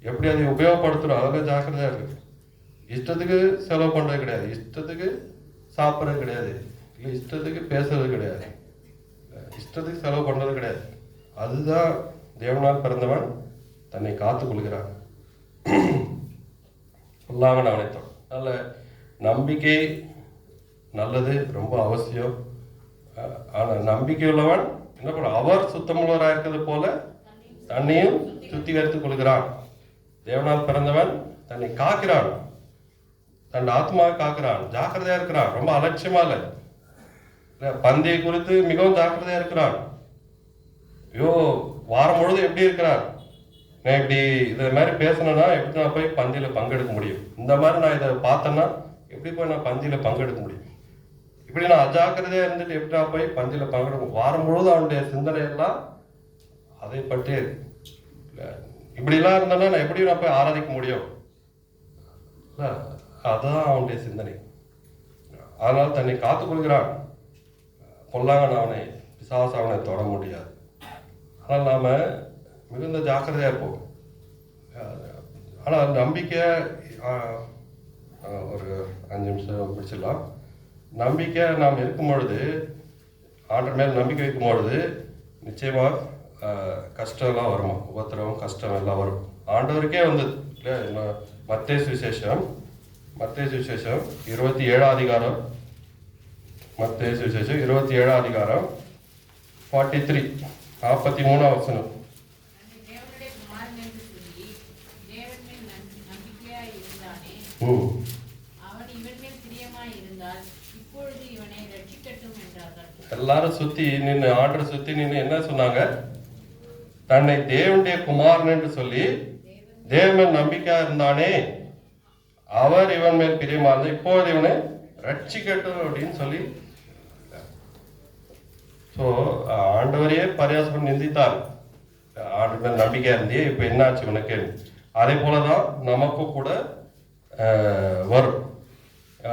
எப்படி அதை உபயோகப்படுத்துறோம் அதெல்லாம் ஜாக்கிரதையா இருக்கு. இஷ்டத்துக்கு செலவு பண்றது கிடையாது, இஷ்டத்துக்கு சாப்பிட்றது கிடையாது, இல்லை இஷ்டத்துக்கு பேசுறது கிடையாது, இஷ்டத்துக்கு செலவு பண்றது கிடையாது. அதுதான் தேவனால் பிறந்தவன் தன்னை காத்துக் கொள்கிறான். பொல்லாங்கன் அவனைத்தான். அதனால நம்பிக்கை நல்லது, ரொம்ப அவசியம். ஆனா நம்பிக்கை உள்ளவன் என்ன பண்ண, அவர் சுத்தமுள்ளவராக இருக்கிறது போல தன்னையும் சுத்திகரித்துக் கொள்கிறான். தேவனால் பிறந்தவன் தன்னை காக்கிறான், தன் ஆத்மாவை காக்கிறான், ஜாக்கிரதையா இருக்கிறான், ரொம்ப அலட்சியமா இல்லை. பந்தியை குறித்து மிகவும் ஜாக்கிரதையா இருக்கிறான். ஐயோ வாரம் முழுதும் எப்படி இருக்கிறான், நான் இப்படி இதை மாதிரி பேசணும்னா எப்படி நான் போய் பந்தியில பங்கெடுக்க முடியும், இந்த மாதிரி நான் இதை பார்த்தேன்னா எப்படி போய் நான் பந்தியில பங்கெடுக்க முடியும், இப்படி நான் அஜாக்கிரதையா இருந்துட்டு எப்படி நான் போய் பந்தியில பங்கெடுக்க. வாரம் முழுவதும் அவனுடைய சிந்தனை எல்லாம் அதை பற்றி இப்படிலாம் இருந்தேன்னா நான் எப்படி நான் போய் ஆராதிக்க முடியும், அதுதான் அவனுடைய சிந்தனை. அதனால தன்னை காத்துக்கொள்கிறான், பொல்லாங்கன் அவனை பிசாசு அவனை தொட முடியாது. ஆனால் நாம மிகுந்த ஜாக்கிரதையா இருப்போம். ஆனால் நம்பிக்கை ஒரு 5 நிமிஷம் பிடிச்சிடலாம். நம்பிக்கை நாம் இருக்கும் பொழுது, ஆண்டவர் மேல் நம்பிக்கை வைக்கும் பொழுது நிச்சயமா கஷ்டம்லாம் வருமா, உபத்திரவம் கஷ்டம் எல்லாம் வரும். ஆண்டவருக்கே வந்தது இல்லை. மத்தேயு சுவிசேஷம் 27 அதிகாரம், மத்தேயு சுவிசேஷம் 27 அதிகாரம் 43 43 வசனம். தேவனுடைய குமாரன் என்று சொல்லி தேவன் மேல் நம்பிக்கையாய் இருந்தானே, அவன் இவன் மேல் பிரியமாய் இருந்தால் இப்பொழுது இவனை ரட்சிக்கட்டும் என்றார்கள். எல்லாரும் சுத்தி நின்று, ஆண்டரை சுத்தி நின்று என்ன சொன்னாங்க, தன்னை தேவனுடைய குமாரன் என்று சொல்லி தேவன் மேல் நம்பிக்கையா இருந்தானே, அவர் இவன் மேல் பிரியமா இருந்தா இப்போது இவனை ரட்சிக்கட்டும் அப்படின்னு சொல்லி. ஸோ ஆண்டவரையே பரியாசம் நிந்தித்தார். ஆண்டு மேல் நம்பிக்கையா இருந்தே இப்ப என்னாச்சு உனக்கு, அதே போல தான் நமக்கும் கூட வரும்.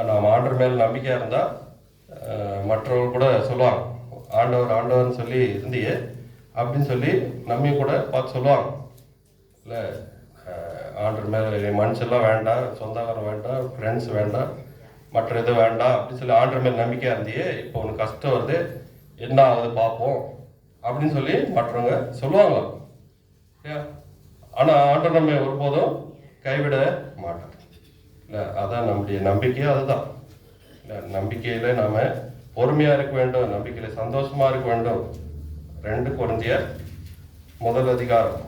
நாம் ஆண்டவர் மேல் நம்பிக்கையாக இருந்தால் மற்றவர்கள் கூட சொல்லுவாங்க, ஆண்டவர் ஆண்டவர்னு சொல்லி இருந்தியே அப்படின்னு சொல்லி நம்மையும் கூட பார்த்து சொல்லுவாங்க. இல்லை ஆண்டவர் மேலே மனுஷெல்லாம் வேண்டாம், சொந்தக்காரன் வேண்டாம், ஃப்ரெண்ட்ஸ் வேண்டாம், மற்ற எதுவும் வேண்டாம் அப்படின்னு சொல்லி ஆண்டவர் மேல் நம்பிக்கையாக இருந்தியே, இப்போ உனக்கு கஷ்டம் வருது, என்ன ஆகுது பார்ப்போம் அப்படின்னு சொல்லி மற்றவங்க சொல்லுவாங்களாம். ஆனால் ஆண்டவர் நம்ம ஒருபோதும் கைவிட மாட்டார். இல்லை அதான் நம்முடைய நம்பிக்கையே அதுதான். இல்லை நம்பிக்கையில் நாம் பொறுமையாக இருக்க வேண்டும், நம்பிக்கையில் சந்தோஷமாக இருக்க வேண்டும். 2 கொரிந்தியர் முதல் அதிகாரம்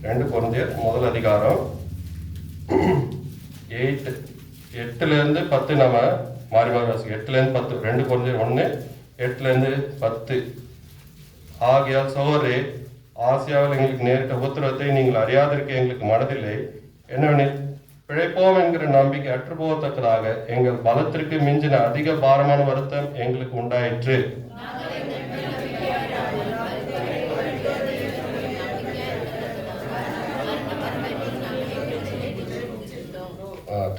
8-10 நம்ம மாறி மாறி வாசிக்கும். 8-10 2 கொரிந்தியர் 1 8-10. ஆகையால் சகோதரரே, ஆசியாவில் எங்களுக்கு நேரிட்ட உபத்திரவத்தை நீங்கள் அறியாதிருக்க எங்களுக்கு மனதில்லை. என்னவெனில் பிழைப்போம் என்கிற நம்பிக்கை அற்று போகத்தக்கதாக எங்கள் பலத்திற்கு மிஞ்சின அதிக பாரமான வருத்தம் எங்களுக்கு உண்டாயிற்று.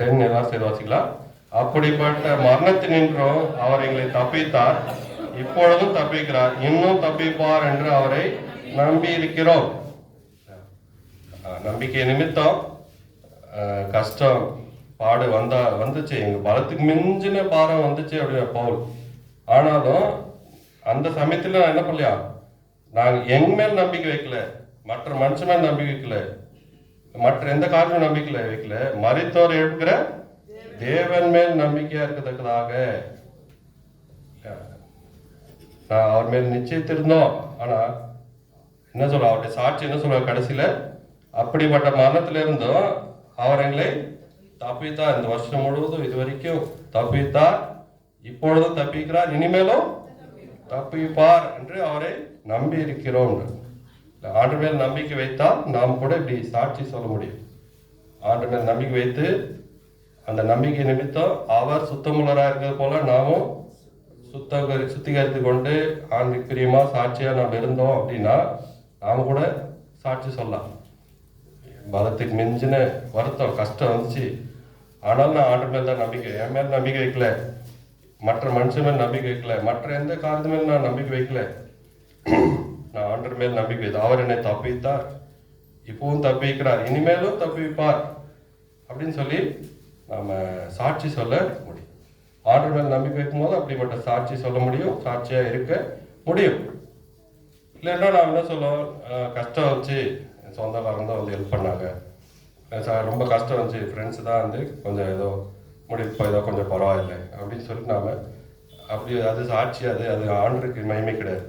எல்லாரும் சேர்ந்து வாசிக்கலாம். அப்படிப்பட்ட மரணத்தினின்றும் அவர் எங்களை தப்பித்தார், இப்பொழுதும் தப்பிக்கிறார், இன்னும் தப்பிப்பார் என்று அவரை நம்பி இருக்கிறோம். நம்பிக்கை நிமித்தம் கஷ்டம் பாடு வந்துச்சு, எங்க பலத்துக்கு மிஞ்சின பாரம் வந்துச்சு அப்படின்னு பவுல். ஆனாலும் அந்த சமயத்துல நான் என்ன பண்ணலையா, நாங்கள் எங்க மேல் நம்பிக்கை வைக்கல, மற்ற மனுஷன் மேல் நம்பிக்கை வைக்கல, மற்ற எந்த காரியமும் நம்பிக்கை வைக்கல, மரித்தோர் எழுப்புகிற தேவன் மேல் நம்பிக்கையா இருக்கத்தக்கதாக நான் அவர் மேல் நிச்சயித்திருந்தோம். ஆனா என்ன சொல்ல, அவருடைய சாட்சி என்ன சொல்ல கடைசியில, அப்படிப்பட்ட மரணத்துல இருந்தும் அவர் எங்களை தப்பித்தார். இந்த வருஷம் முழுவதும் இதுவரைக்கும் தப்பித்தார், இப்பொழுதும் தப்பிக்கிறார், இனிமேலும் தப்பிப்பார் என்று அவரை நம்பி இருக்கிறோம். ஆண்டு மேல் நம்பிக்கை வைத்தால் நாம் கூட இப்படி சாட்சி சொல்ல முடியும். ஆண்டு மேல் நம்பிக்கை வைத்து அந்த நம்பிக்கை நிமித்தம் அவர் சுத்தமுள்ளராக இருக்கிறது போல நாமும் சுத்திகரித்து கொண்டு ஆண்டுக்கு பிரியமா சாட்சியா நாம் இருந்தோம் அப்படின்னா நாம கூட சாட்சி சொல்லலாம். பலத்துக்கு மிஞ்சின வருத்தம் கஷ்டம் வந்துச்சு, ஆனாலும் நான் ஆண்டு மேல் தான் நம்பிக்கை, என் மேல் நம்பிக்கை வைக்கல, மற்ற மனுஷன் மேல் நம்பிக்கை வைக்கல, மற்ற எந்த காரியத்து மேல் நான் நம்பிக்கை வைக்கல, நான் ஆண்டு மேல் நம்பிக்கை வைத்து அவர் என்னை தப்பித்தார், இப்பவும் தப்பிக்கிறார், இனிமேலும் தப்பிப்பார் அப்படின்னு சொல்லி நாம சாட்சி சொல்ல முடியும். ஆண்டு மேல் நம்பிக்கை வைக்கும் போது அப்படிப்பட்ட சாட்சி சொல்ல முடியும், சாட்சியா இருக்க முடியும். இல்லைன்னா நான் என்ன சொல்லுவோம், கஷ்டம் வச்சு சொந்தக்காரங்க தான் வந்து ஹெல்ப் பண்ணாங்க, ரொம்ப கஷ்டம் வந்துச்சு, ஃப்ரெண்ட்ஸ் தான் வந்து கொஞ்சம் ஏதோ முடிப்போ ஏதோ கொஞ்சம் பரவாயில்லை அப்படின்னு சொல்லிட்டு நாம் அப்படி அது சாட்சி, அது ஆண்டருக்கு மகிமை கிடையாது.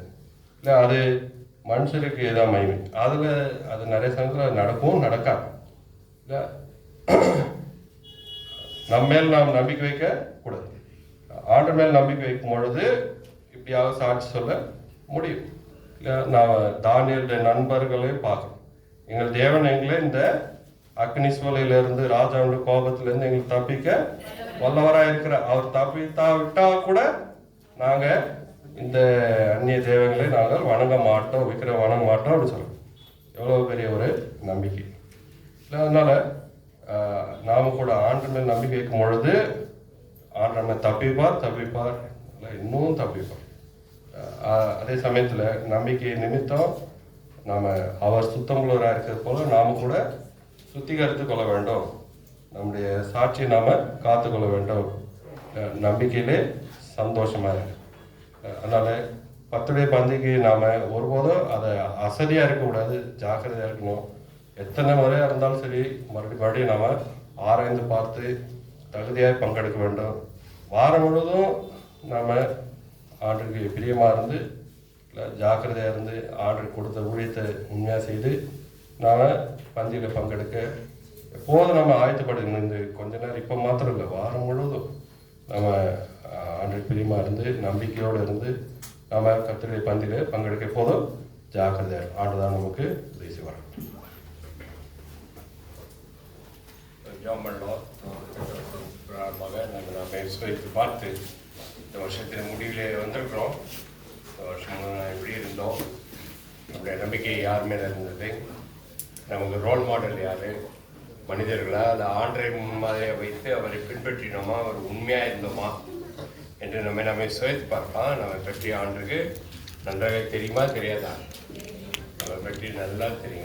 இல்லை அது மனுஷருக்கு ஏதோ மகிமை. அதில் அது நிறைய சமயத்தில் நடக்கவும் நடக்காது. இல்லை நம்ம மேல் நாம் நம்பிக்கை வைக்க கூடாது, ஆண்டு மேல் நம்பிக்கை வைக்கும் பொழுது இப்படியாக சாட்சி சொல்ல முடியும். இல்லை நான் தானியலுடைய நண்பர்களை பார்க்கணும், எங்கள் தேவன் எங்களை இந்த அக்னிஸ்வலையிலிருந்து ராஜாவுடைய கோபத்திலிருந்து எங்களுக்கு தப்பிக்க வல்லவராக இருக்கிற அவர் தப்பித்தா விட்டா கூட நாங்கள் இந்த அந்நிய தேவங்களை நாங்கள் வணங்க மாட்டோம், வணங்க மாட்டோம் அப்படின்னு சொல்லணும். எவ்வளோ பெரிய ஒரு நம்பிக்கை. இல்லை அதனால நாம் கூட ஆண்டு மேல் நம்பிக்கை வைக்கும் பொழுது ஆண்டு நம்ம தப்பிப்பார் இல்லை இன்னும் தப்பிப்பார். அதே சமயத்தில் நம்பிக்கை நிமித்தம் நாம் அவர் சுத்தமுள்ளவராக இருக்கிறது போல நாம் கூட சுத்திகரித்து கொள்ள வேண்டும், நம்முடைய சாட்சியை நாம் காத்துக்கொள்ள வேண்டும், நம்பிக்கையிலே சந்தோஷமாக இருக்கு. அதனால் பத்துடைய பந்திக்கு நாம் ஒருபோதும் அதை அசதியாக இருக்கக்கூடாது, ஜாக்கிரதையாக இருக்கணும். எத்தனை முறையாக இருந்தாலும் சரி மறுபடியும் நாம் ஆராய்ந்து பார்த்து தகுதியாக பங்கெடுக்க வேண்டும். வாரம் முழுவதும் நாம் ஆண்டுக்கு பிரியமாக இருந்து இல்லை ஜாக்கிரதையாக இருந்து ஆர்டர் கொடுத்த ஊழியத்தை உண்மையாக செய்து நாம் பந்தியில் பங்கெடுக்க எப்போதும் நம்ம ஆயத்தப்படுத்தணும். இந்த கொஞ்ச நேரம் இப்போ மாத்திரம் இல்லை, வாரம் முழுவதும் நம்ம ஆண்டுக்கு பிரியமாக இருந்து நம்பிக்கையோடு இருந்து நம்ம கர்த்தருடைய பந்தியில் பங்கெடுக்க எப்போதும் ஜாக்கிரதையாக ஆண்டு தான் நமக்கு உதவி செய்வார். நாங்கள் பார்த்து இந்த வருஷத்தின் முடிவிலே வந்திருக்கிறோம். இந்த வருஷம் எப்படி இருந்தோம், நம்முடைய நம்பிக்கை யார் மேலே இருந்தது, நமக்கு ரோல் மாடல் யார்? மனிதர்களா அல்ல ஆண்டரை முன்மாதிரியை வைத்து அவரை பின்பற்றினோமா, அவர் உண்மையாக இருந்தோமா என்று நம்மை சுவைத்து பார்க்கலாம். நம்மை பற்றி ஆண்டுக்கு நன்றாக தெரியுமா தெரியாதா? நம்மை பற்றி நல்லா தெரியும்.